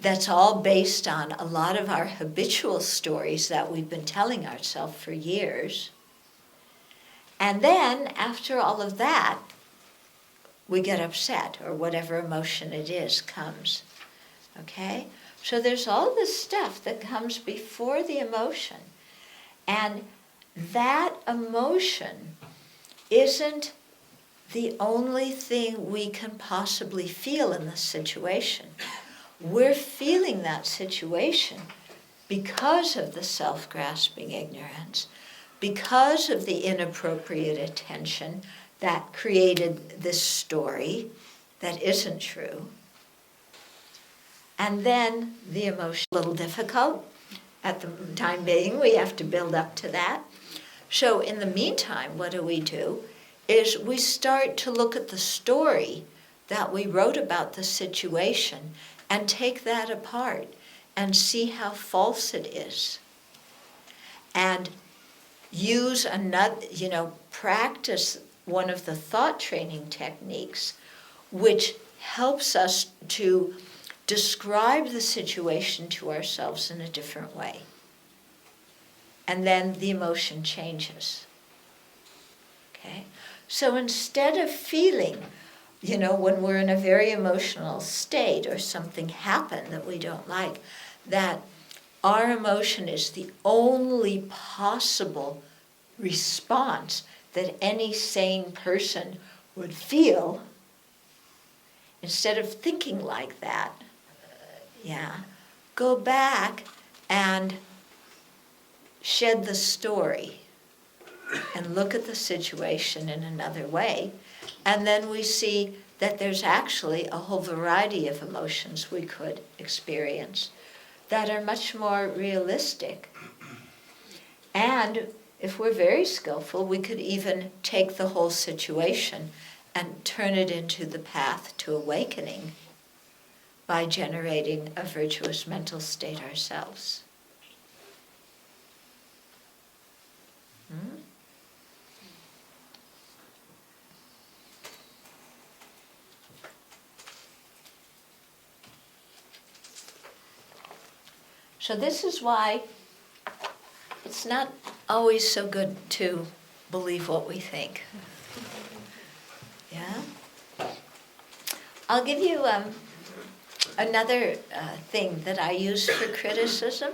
A: That's all based on a lot of our habitual stories that we've been telling ourselves for years. And then, after all of that, we get upset, or whatever emotion it is comes. Okay? So there's all this stuff that comes before the emotion. And that emotion isn't the only thing we can possibly feel in the situation. We're feeling that situation because of the self-grasping ignorance, because of the inappropriate attention that created this story that isn't true. And then the emotion, a little difficult at the time being, we have to build up to that. So in the meantime, what do? Is we start to look at the story that we wrote about the situation and take that apart and see how false it is. And use another, practice one of the thought training techniques, which helps us to describe the situation to ourselves in a different way. And then the emotion changes. Okay? So instead of feeling, when we're in a very emotional state or something happened that we don't like, that our emotion is the only possible response that any sane person would feel, instead of thinking like that, go back and shed the story and look at the situation in another way. And then we see that there's actually a whole variety of emotions we could experience that are much more realistic. And if we're very skillful, we could even take the whole situation and turn it into the path to awakening by generating a virtuous mental state ourselves. So this is why it's not always so good to believe what we think. Yeah? I'll give you another thing that I use for criticism,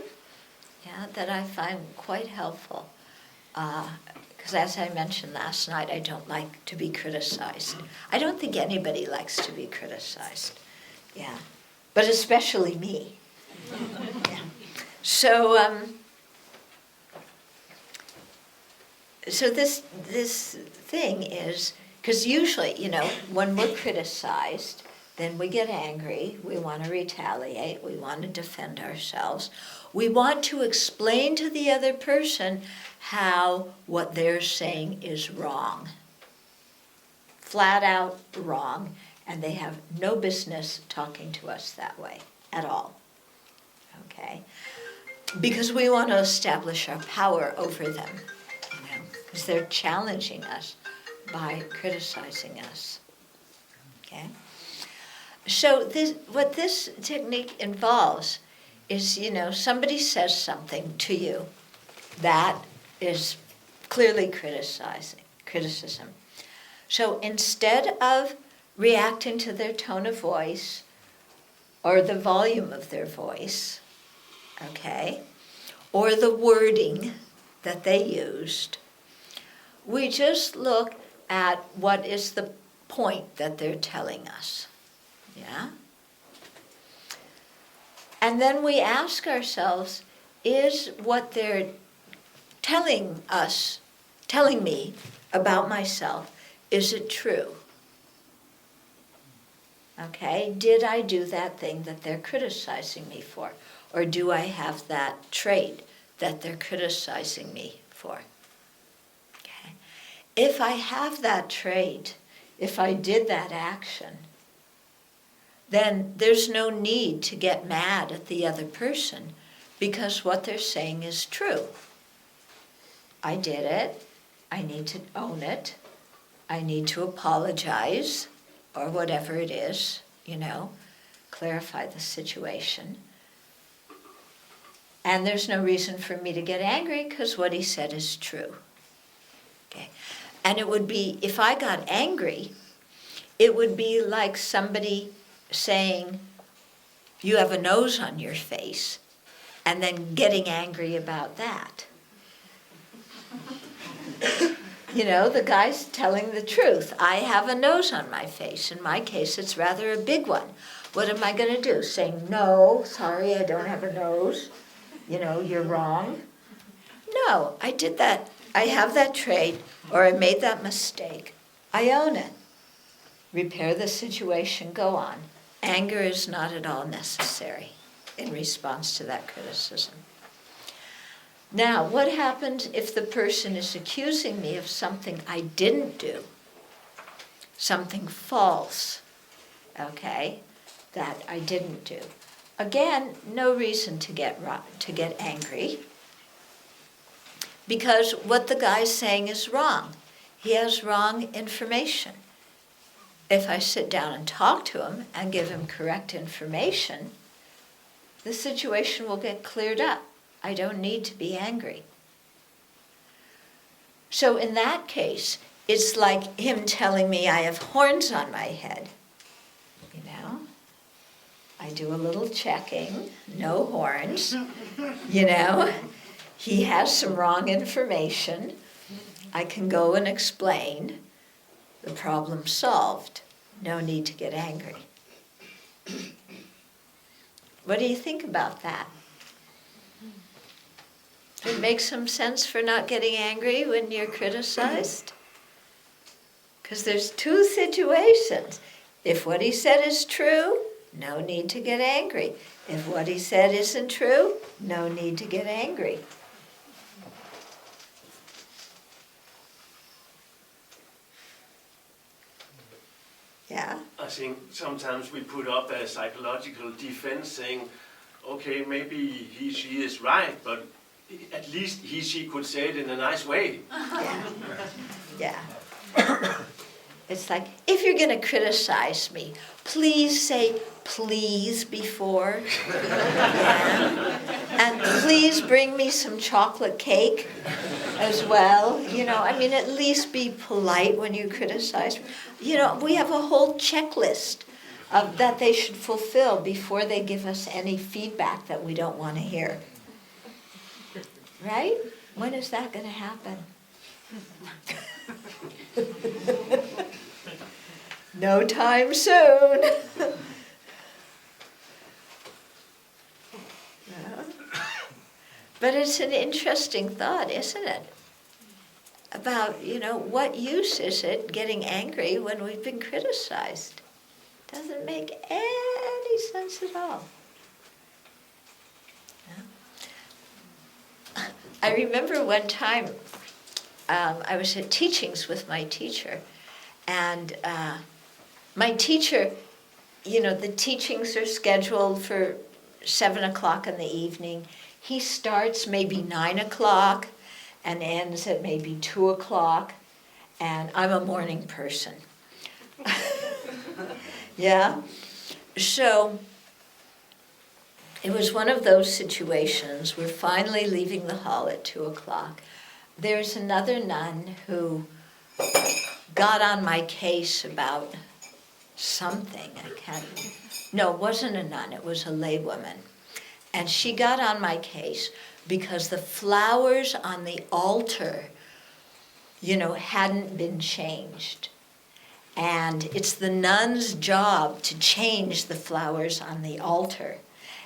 A: that I find quite helpful. Because as I mentioned last night, I don't like to be criticized. I don't think anybody likes to be criticized. But especially me. So this thing is, because usually, when we're criticized, then we get angry, we want to retaliate, we want to defend ourselves. We want to explain to the other person how what they're saying is wrong. Flat out wrong, and they have no business talking to us that way at all. Okay? Because we want to establish our power over them, because they're challenging us by criticizing us. Okay? So what this technique involves is, somebody says something to you that is clearly criticism. So instead of reacting to their tone of voice or the volume of their voice, okay, or the wording that they used, we just look at what is the point that they're telling us. Yeah? And then we ask ourselves, is what they're telling me about myself, is it true? Okay, did I do that thing that they're criticizing me for? Or do I have that trait that they're criticizing me for? Okay. If I have that trait, if I did that action, then there's no need to get mad at the other person because what they're saying is true. I did it. I need to own it. I need to apologize, or whatever it is, clarify the situation. And there's no reason for me to get angry because what he said is true. Okay. And it would be, if I got angry, it would be like somebody saying, you have a nose on your face, and then getting angry about that. The guy's telling the truth. I have a nose on my face. In my case, it's rather a big one. What am I going to do? Say, no, sorry, I don't have a nose. You're wrong. No, I did that. I have that trait, or I made that mistake. I own it. Repair the situation, go on. Anger is not at all necessary in response to that criticism. Now, what happens if the person is accusing me of something I didn't do? Something false, okay, that I didn't do. Again, no reason to get angry, because what the guy's saying is wrong. He has wrong information. If I sit down and talk to him and give him correct information, the situation will get cleared up. I don't need to be angry. So in that case, it's like him telling me I have horns on my head. I do a little checking, no horns. He has some wrong information. I can go and explain. The problem solved. No need to get angry. What do you think about that? Does it make some sense for not getting angry when you're criticized? Because there's two situations. If what he said is true, no need to get angry. If what he said isn't true, no need to get angry. Yeah?
C: I think sometimes we put up a psychological defense saying, okay, maybe he, she is right, but at least he, she could say it in a nice way.
A: Yeah. It's like, if you're going to criticize me, please say please before. Yeah. And please bring me some chocolate cake as well. At least be polite when you criticize me. We have a whole checklist that they should fulfill before they give us any feedback that we don't want to hear. Right? When is that going to happen? No time soon. But it's an interesting thought, isn't it? About, what use is it getting angry when we've been criticized? Doesn't make any sense at all. I remember one time I was at teachings with my teacher, and my teacher, the teachings are scheduled for 7 o'clock in the evening. He starts maybe 9 o'clock and ends at maybe 2 o'clock, and I'm a morning person. Yeah? So it was one of those situations. We're finally leaving the hall at 2 o'clock. There's another nun who got on my case about something. No, it wasn't a nun, it was a laywoman. And she got on my case because the flowers on the altar, hadn't been changed. And it's the nun's job to change the flowers on the altar.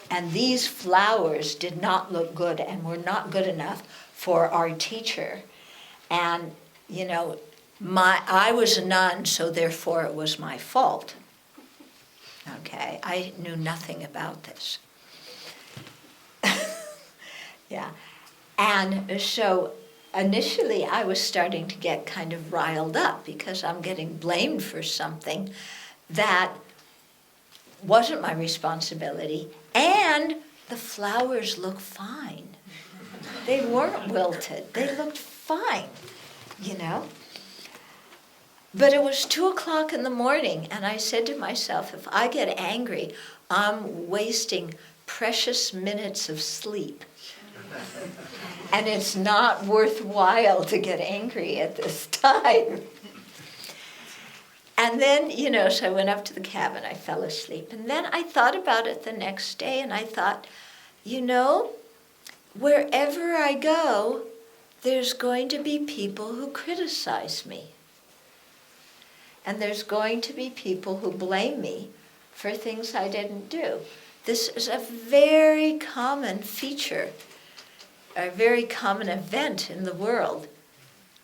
A: And these flowers did not look good and were not good enough for our teacher. And, I was a nun, so therefore it was my fault. Okay, I knew nothing about this. Yeah, and so initially I was starting to get kind of riled up because I'm getting blamed for something that wasn't my responsibility, and the flowers look fine. They weren't wilted, they looked fine, you know. But it was 2 o'clock in the morning, and I said to myself, if I get angry, I'm wasting precious minutes of sleep. And it's not worthwhile to get angry at this time. And then, you know, so I went up to the cabin, I fell asleep. And then I thought about it the next day, and I thought, you know, wherever I go, there's going to be people who criticize me. And there's going to be people who blame me for things I didn't do. This is a very common feature, a very common event in the world.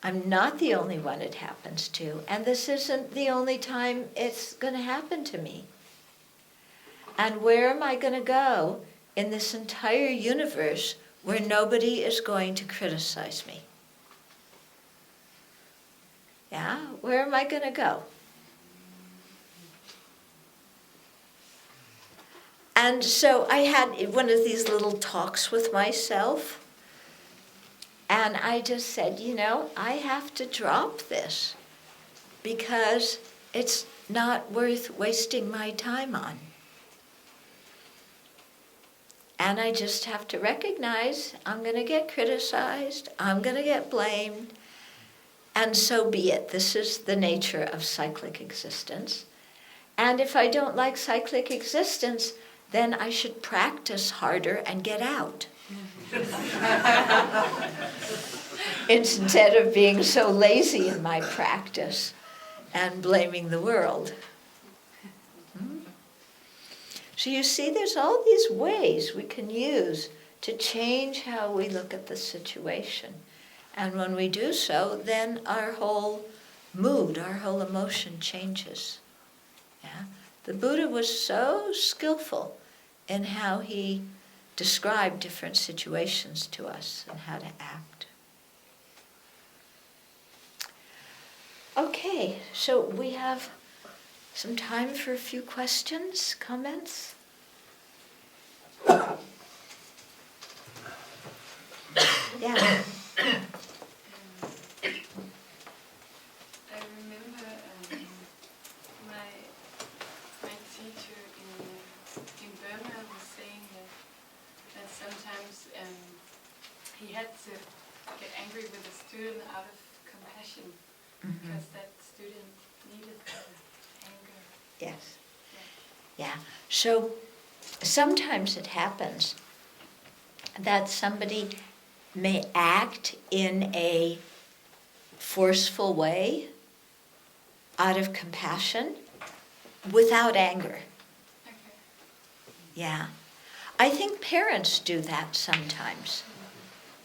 A: I'm not the only one it happens to, and this isn't the only time it's going to happen to me. And where am I going to go in this entire universe where nobody is going to criticize me? Yeah, where am I going to go? And so I had one of these little talks with myself, and I just said, you know, I have to drop this because it's not worth wasting my time on. And I just have to recognize I'm going to get criticized, I'm going to get blamed, and so be it. This is the nature of cyclic existence. And if I don't like cyclic existence, then I should practice harder and get out. Instead of being so lazy in my practice and blaming the world. So you see, there's all these ways we can use to change how we look at the situation. And when we do so, then our whole mood, our whole emotion changes. Yeah? The Buddha was so skillful in how he described different situations to us and how to act. Okay, so we have some time for a few questions, comments? Yeah.
B: I remember my teacher in Burma was saying that sometimes he had to get angry with a student out of compassion because that student needed the anger.
A: Yes. Yeah. So sometimes it happens that somebody may act in a forceful way out of compassion without anger.
B: Okay.
A: Yeah. I think parents do that sometimes.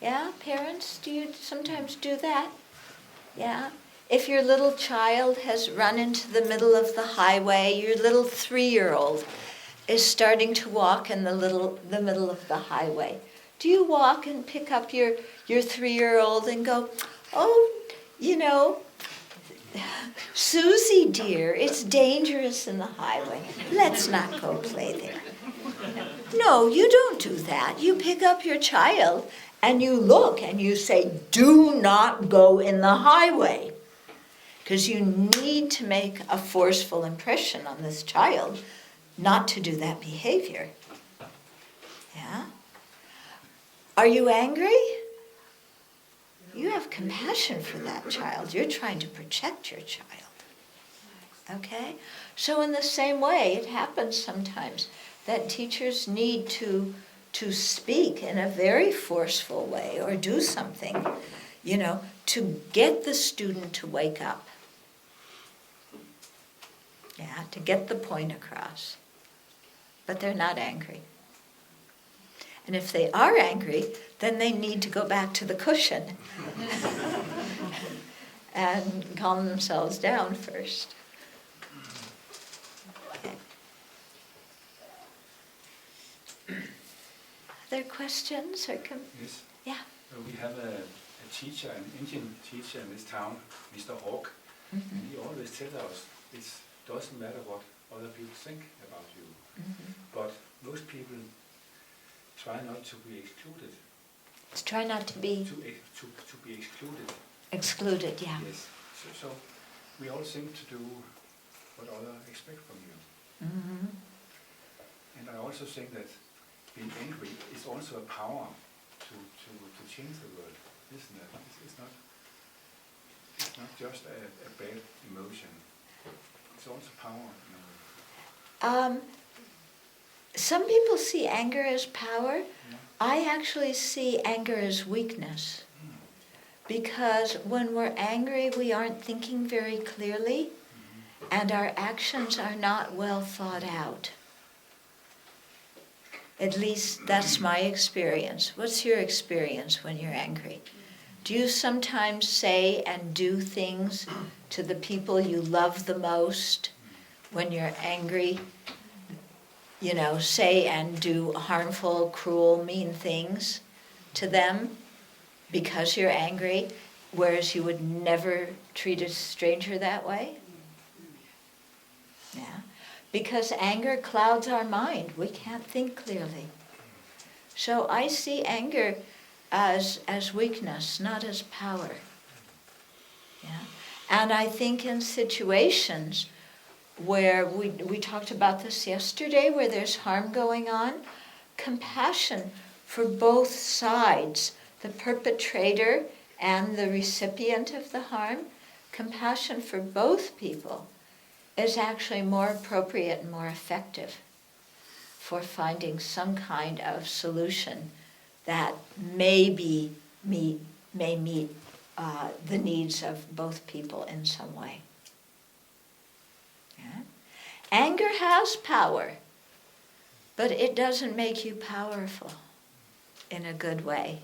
A: Yeah, parents, do you sometimes do that? Yeah. If your little child has run into the middle of the highway, your little 3-year-old is starting to walk in the middle of the highway, do you walk and pick up your 3-year-old and go, oh, you know, Susie dear, it's dangerous in the highway. Let's not go play there. No, you don't do that. You pick up your child and you look and you say, do not go in the highway. Because you need to make a forceful impression on this child not to do that behavior. Yeah? Are you angry? You have compassion for that child. You're trying to protect your child. Okay? So in the same way, it happens sometimes that teachers need to speak in a very forceful way or do something, you know, to get the student to wake up. Yeah, to get the point across. But they're not angry. And if they are angry, then they need to go back to the cushion and calm themselves down first. Okay. Other questions or
D: Yes.
A: Yeah.
D: We have a teacher, an Indian teacher in this town, Mr. Hawk, and he always tells us it doesn't matter what other people think about you, but most people try not to be excluded.
A: Try not to be
D: To be excluded.
A: excluded, yeah.
D: Yes. So we all seem to do what others expect from you. And I also think that being angry is also a power to change the world, isn't it? It's not just a bad emotion. It's also power.
A: Some people see anger as power. I actually see anger as weakness. Because when we're angry, we aren't thinking very clearly, and our actions are not well thought out. At least that's my experience. What's your experience when you're angry? Do you sometimes say and do things to the people you love the most when you're angry? You know, say and do harmful, cruel, mean things to them because you're angry, whereas you would never treat a stranger that way? Yeah. Because anger clouds our mind. We can't think clearly. So I see anger as weakness, not as power. Yeah. And I think in situations where we talked about this yesterday, where there's harm going on, compassion for both sides, the perpetrator and the recipient of the harm, compassion for both people is actually more appropriate and more effective for finding some kind of solution that may meet the needs of both people in some way. Yeah? Anger has power, but it doesn't make you powerful in a good way.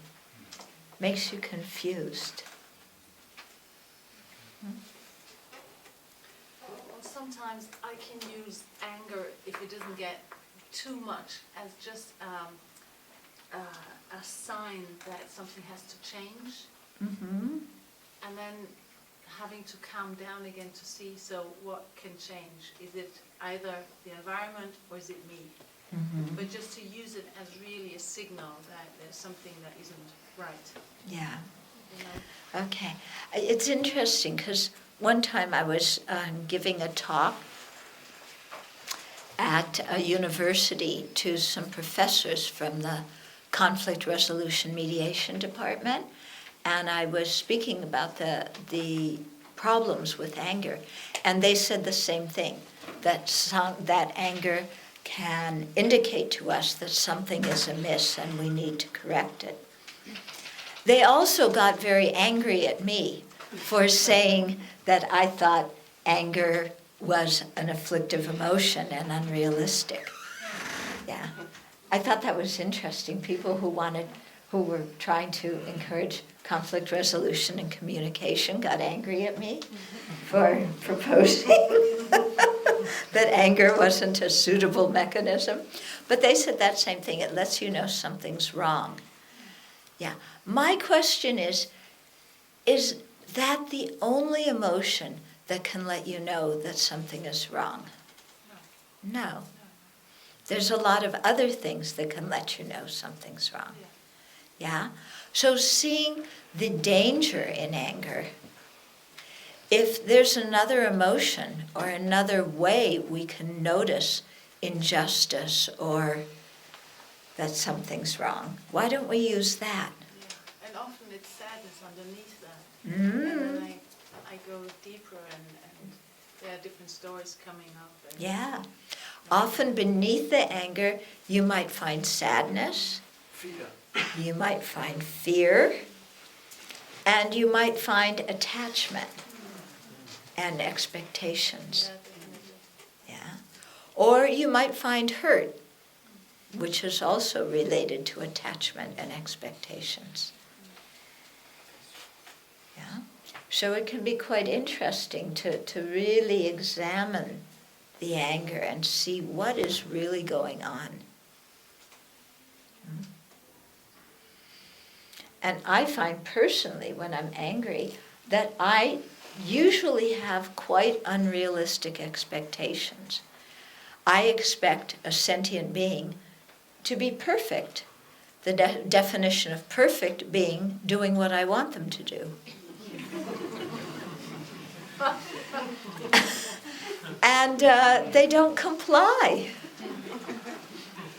A: Makes you confused.
E: Sometimes I can use anger, if it doesn't get too much, as just a sign that something has to change. And then having to calm down again to see, so what can change? Is it either the environment or is it me? But just to use it as really a signal that there's something that isn't right.
A: Yeah.
E: You know?
A: Okay. It's interesting because one time I was giving a talk at a university to some professors from the conflict resolution mediation department, and I was speaking about the problems with anger, and they said the same thing, that anger can indicate to us that something is amiss and we need to correct it. They also got very angry at me for saying that I thought anger was an afflictive emotion and unrealistic. Yeah, I thought that was interesting. People who were trying to encourage conflict resolution and communication got angry at me for proposing that anger wasn't a suitable mechanism. But they said that same thing. It lets you know something's wrong. Yeah. My question is that the only emotion that can let you know that something is wrong? No. There's a lot of other things that can let you know something's wrong. Yeah? So seeing the danger in anger, if there's another emotion or another way we can notice injustice or that something's wrong, why don't we use that?
E: Yeah. And often it's sadness underneath that. And then I go deeper and there are different stories coming up. And
A: Yeah. Often beneath the anger, you might find sadness.
C: Fear.
A: You might find fear. And you might find attachment and expectations. Yeah. Or you might find hurt, which is also related to attachment and expectations. Yeah. So it can be quite interesting to really examine the anger and see what is really going on. And I find personally, when I'm angry, that I usually have quite unrealistic expectations. I expect a sentient being to be perfect. The definition of perfect being doing what I want them to do. And they don't comply.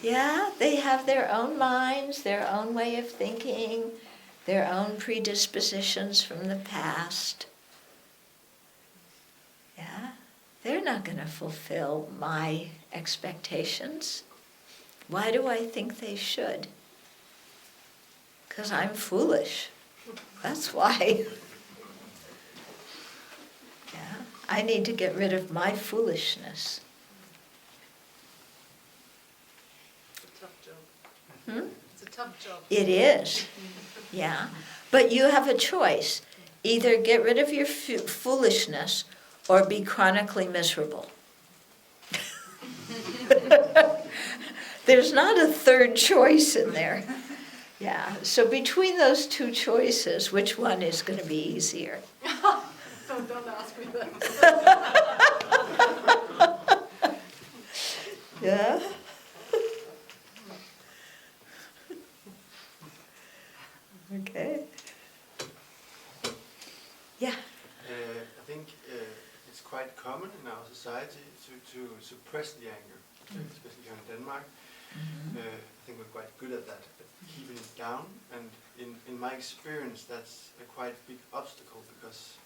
A: Yeah, they have their own minds, their own way of thinking, their own predispositions from the past. Yeah, they're not going to fulfill my expectations. Why do I think they should? Because I'm foolish. That's why. Yeah, I need to get rid of my foolishness.
E: It's a tough job. It's a tough job.
A: It is. Yeah. But you have a choice. Either get rid of your foolishness or be chronically miserable. There's not a third choice in there. Yeah. So between those two choices, which one is going to be easier?
E: Don't ask me that.
A: Yeah. Okay. Yeah.
F: I think it's quite common in our society to suppress the anger, especially here in Denmark. I think we're quite good at that, at keeping it down. And in my experience, that's a quite big obstacle, because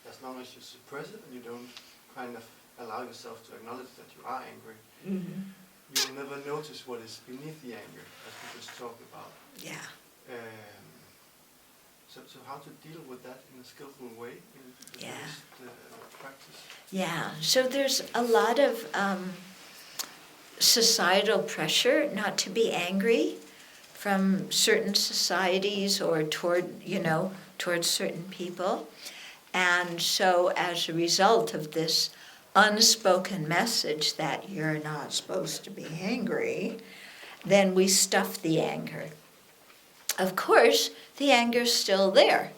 F: as long as you suppress it and you don't kind of allow yourself to acknowledge that you are angry, you'll never notice what is beneath the anger, as we just talked about.
A: Yeah.
F: So how to deal with that in a skillful way in the practice?
A: Yeah, so there's a lot of societal pressure not to be angry from certain societies or towards certain people. And so as a result of this unspoken message that you're not supposed to be angry, then we stuff the anger. Of course, the anger's still there,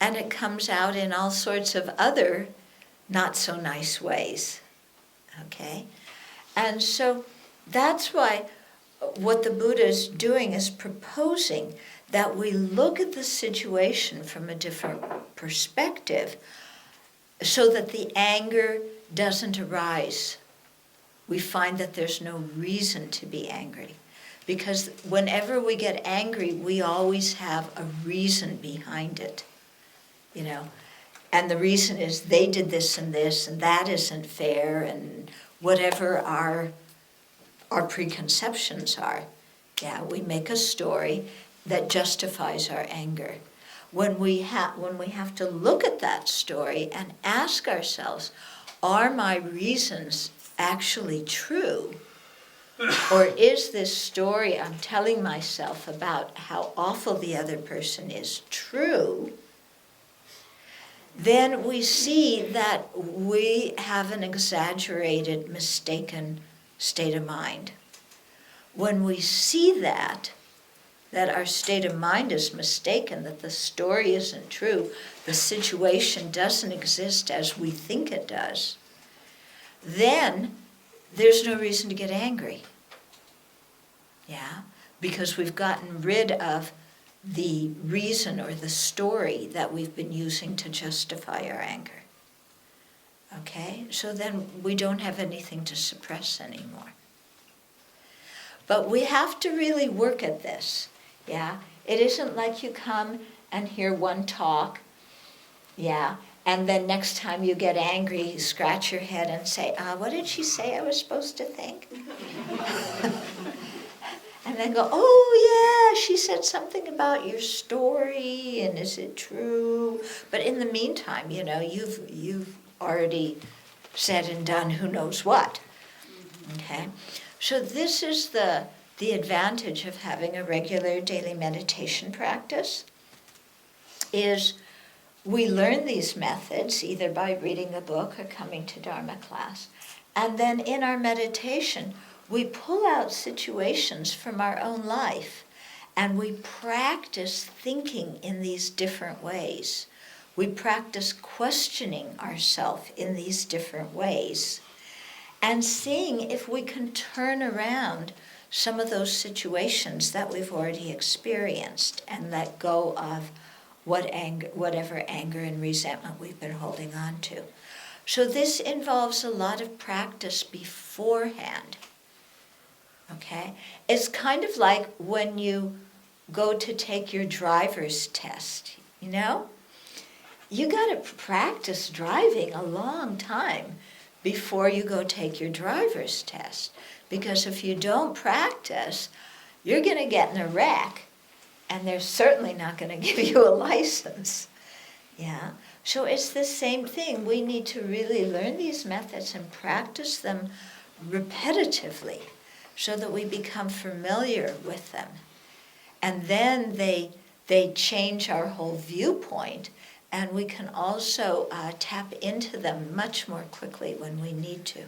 A: and it comes out in all sorts of other not so nice ways. Okay? And so that's why what the Buddha is doing is proposing that we look at the situation from a different perspective so that the anger doesn't arise. We find that there's no reason to be angry. Because whenever we get angry, we always have a reason behind it, And the reason is they did this, and that isn't fair, and whatever our preconceptions are. Yeah, we make a story that justifies our anger. When we have to look at that story and ask ourselves, are my reasons actually true? Or is this story I'm telling myself about how awful the other person is true? Then we see that we have an exaggerated, mistaken state of mind. When we see that our state of mind is mistaken, that the story isn't true, the situation doesn't exist as we think it does, then there's no reason to get angry. Yeah, because we've gotten rid of the reason or the story that we've been using to justify our anger. Okay, so then we don't have anything to suppress anymore. But we have to really work at this. Yeah, it isn't like you come and hear one talk, yeah, and then next time you get angry, you scratch your head and say, what did she say I was supposed to think? And then go, oh yeah, she said something about your story, and is it true? But in the meantime, you've already said and done who knows what. Okay? So this is the advantage of having a regular daily meditation practice, is we learn these methods either by reading a book or coming to Dharma class. And then in our meditation, we pull out situations from our own life and we practice thinking in these different ways. We practice questioning ourselves in these different ways and seeing if we can turn around some of those situations that we've already experienced and let go of whatever anger and resentment we've been holding on to. So this involves a lot of practice beforehand. Okay? It's kind of like when you go to take your driver's test, you know? You got to practice driving a long time before you go take your driver's test. Because if you don't practice, you're going to get in a wreck, and they're certainly not going to give you a license. Yeah? So it's the same thing. We need to really learn these methods and practice them repetitively so that we become familiar with them. And then they change our whole viewpoint, and we can also tap into them much more quickly when we need to.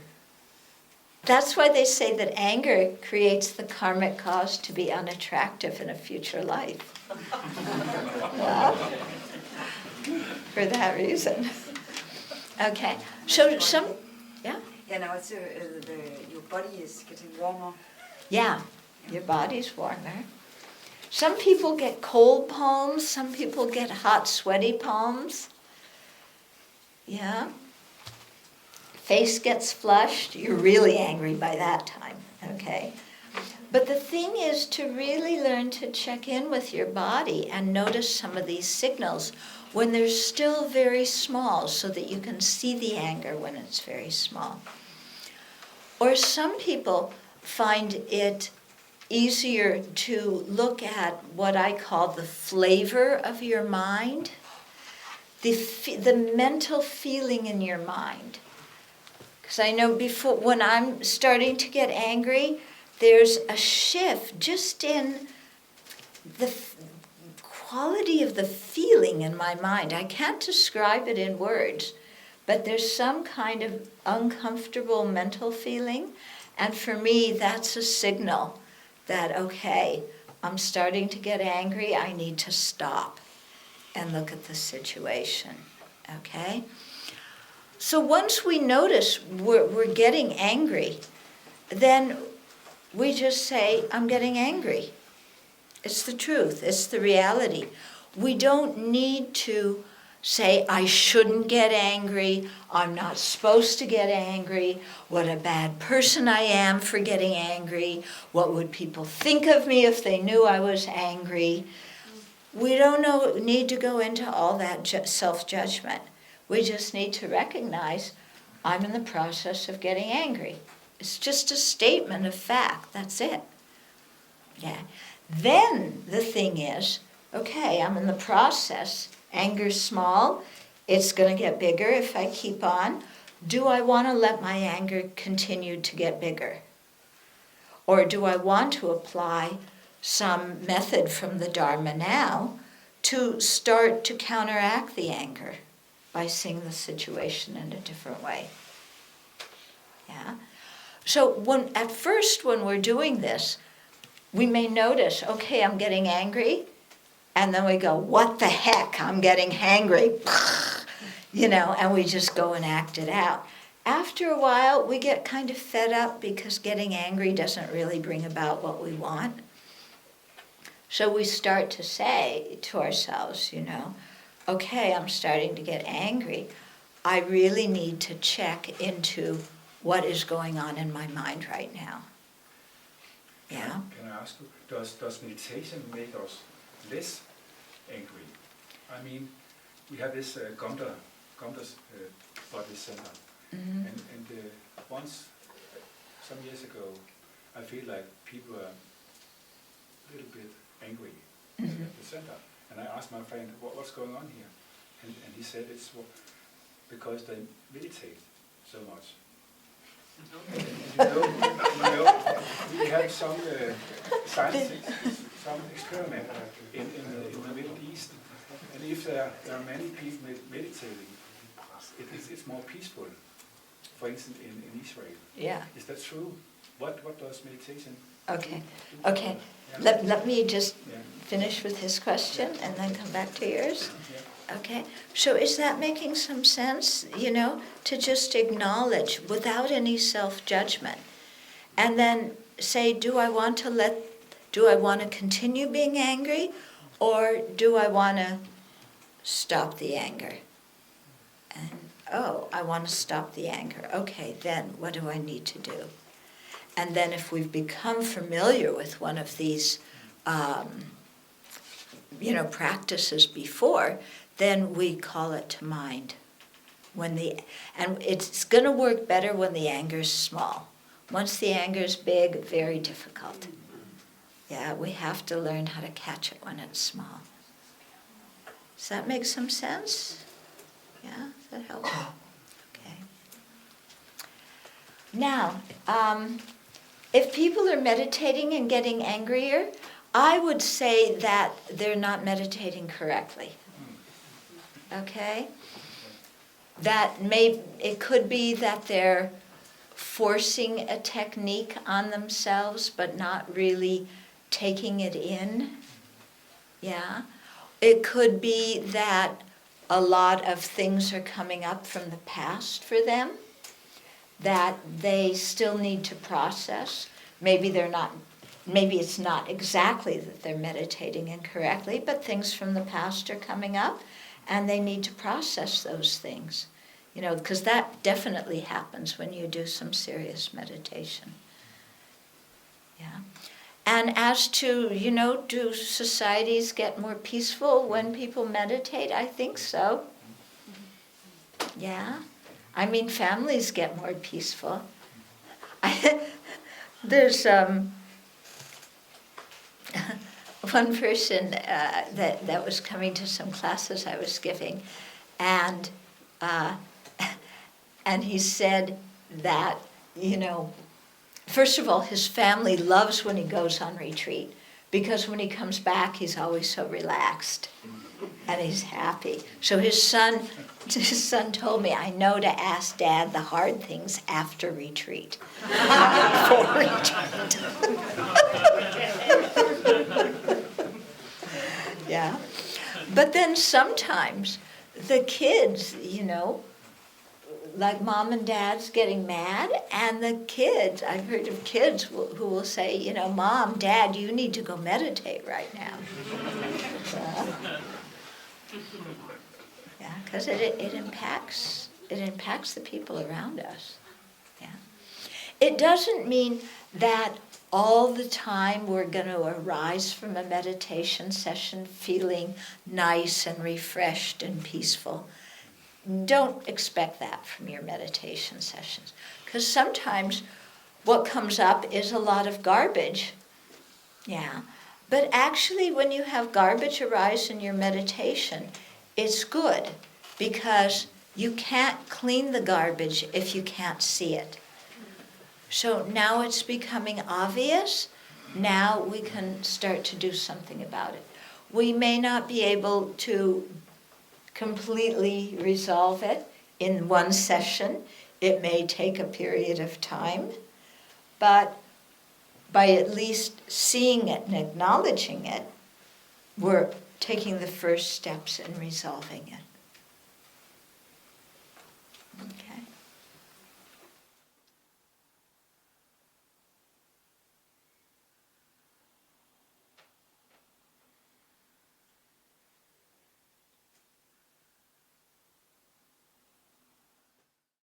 A: That's why they say that anger creates the karmic cause to be unattractive in a future life. Well, for that reason. Okay, so yeah?
G: Yeah, now it's your body is getting warmer.
A: Yeah, your body's warmer. Some people get cold palms, some people get hot, sweaty palms. Yeah. Face gets flushed, you're really angry by that time, okay? But the thing is to really learn to check in with your body and notice some of these signals when they're still very small so that you can see the anger when it's very small. Or some people find it easier to look at what I call the flavor of your mind, the mental feeling in your mind. Because I know before, when I'm starting to get angry, there's a shift just in the quality of the feeling in my mind. I can't describe it in words, but there's some kind of uncomfortable mental feeling. And for me, that's a signal that, okay, I'm starting to get angry, I need to stop and look at the situation, okay? So once we notice we're getting angry, then we just say, I'm getting angry. It's the truth, it's the reality. We don't need to say, I shouldn't get angry, I'm not supposed to get angry, what a bad person I am for getting angry, what would people think of me if they knew I was angry. We don't need to go into all that self-judgment. We just need to recognize I'm in the process of getting angry. It's just a statement of fact, that's it. Yeah. Then the thing is, okay, I'm in the process. Anger's small, it's going to get bigger if I keep on. Do I want to let my anger continue to get bigger? Or do I want to apply some method from the Dharma now to start to counteract the anger by seeing the situation in a different way? Yeah. So at first when we're doing this, we may notice, okay, I'm getting angry, and then we go, what the heck, I'm getting hangry, and we just go and act it out. After a while, we get kind of fed up because getting angry doesn't really bring about what we want. So we start to say to ourselves, okay, I'm starting to get angry. I really need to check into what is going on in my mind right now. Yeah?
D: Can I ask you, does meditation make us less angry? I mean, we have this Gomda's body center.
A: Mm-hmm.
D: And once, some years ago, I feel like people are a little bit angry at the center. And I asked my friend, what's going on here? And he said it's because they meditate so much. We have some scientists, some experiment in the Middle East, And if there are many people meditating, it's more peaceful. For instance, in Israel.
A: Yeah.
D: Is that true? What does meditation?
A: Okay.
D: do?
A: Okay.
D: Yeah.
A: Let me just
D: Yeah.
A: finish with his question and then come back to yours.
D: Yeah.
A: Okay. So is that making some sense? To just acknowledge without any self-judgment, and then say, do I want to continue being angry, or do I want to stop the anger? And I want to stop the anger. Okay, then what do I need to do? And then if we've become familiar with one of these, practices before, then we call it to mind. And it's going to work better when the anger's small. Once the anger's big, very difficult. Yeah, we have to learn how to catch it when it's small. Does that make some sense? Yeah, does that help? Okay. Now, if people are meditating and getting angrier, I would say that they're not meditating correctly. Okay? It could be that they're forcing a technique on themselves, but not really taking it in. Yeah? It could be that a lot of things are coming up from the past for them that they still need to process. Maybe it's not exactly that they're meditating incorrectly, but things from the past are coming up and they need to process those things. Because that definitely happens when you do some serious meditation. Yeah. And as to, do societies get more peaceful when people meditate? I think so. Yeah. I mean, families get more peaceful. There's one person that was coming to some classes I was giving, and he said that, first of all, his family loves when he goes on retreat, because when he comes back, he's always so relaxed and he's happy. So his son told me, I know to ask Dad the hard things after retreat, not before retreat. Yeah. But then sometimes the kids, like mom and dad's getting mad, and the kids, I've heard of kids who will say, Mom, Dad, you need to go meditate right now. Yeah, because it impacts the people around us. Yeah. It doesn't mean that all the time we're going to arise from a meditation session feeling nice and refreshed and peaceful. Don't expect that from your meditation sessions, because sometimes what comes up is a lot of garbage. Yeah, but actually when you have garbage arise in your meditation, it's good, because you can't clean the garbage if you can't see it. So now it's becoming obvious. Now we can start to do something about it. We may not be able to completely resolve it in one session. It may take a period of time, but by at least seeing it and acknowledging it, we're taking the first steps in resolving it. Okay.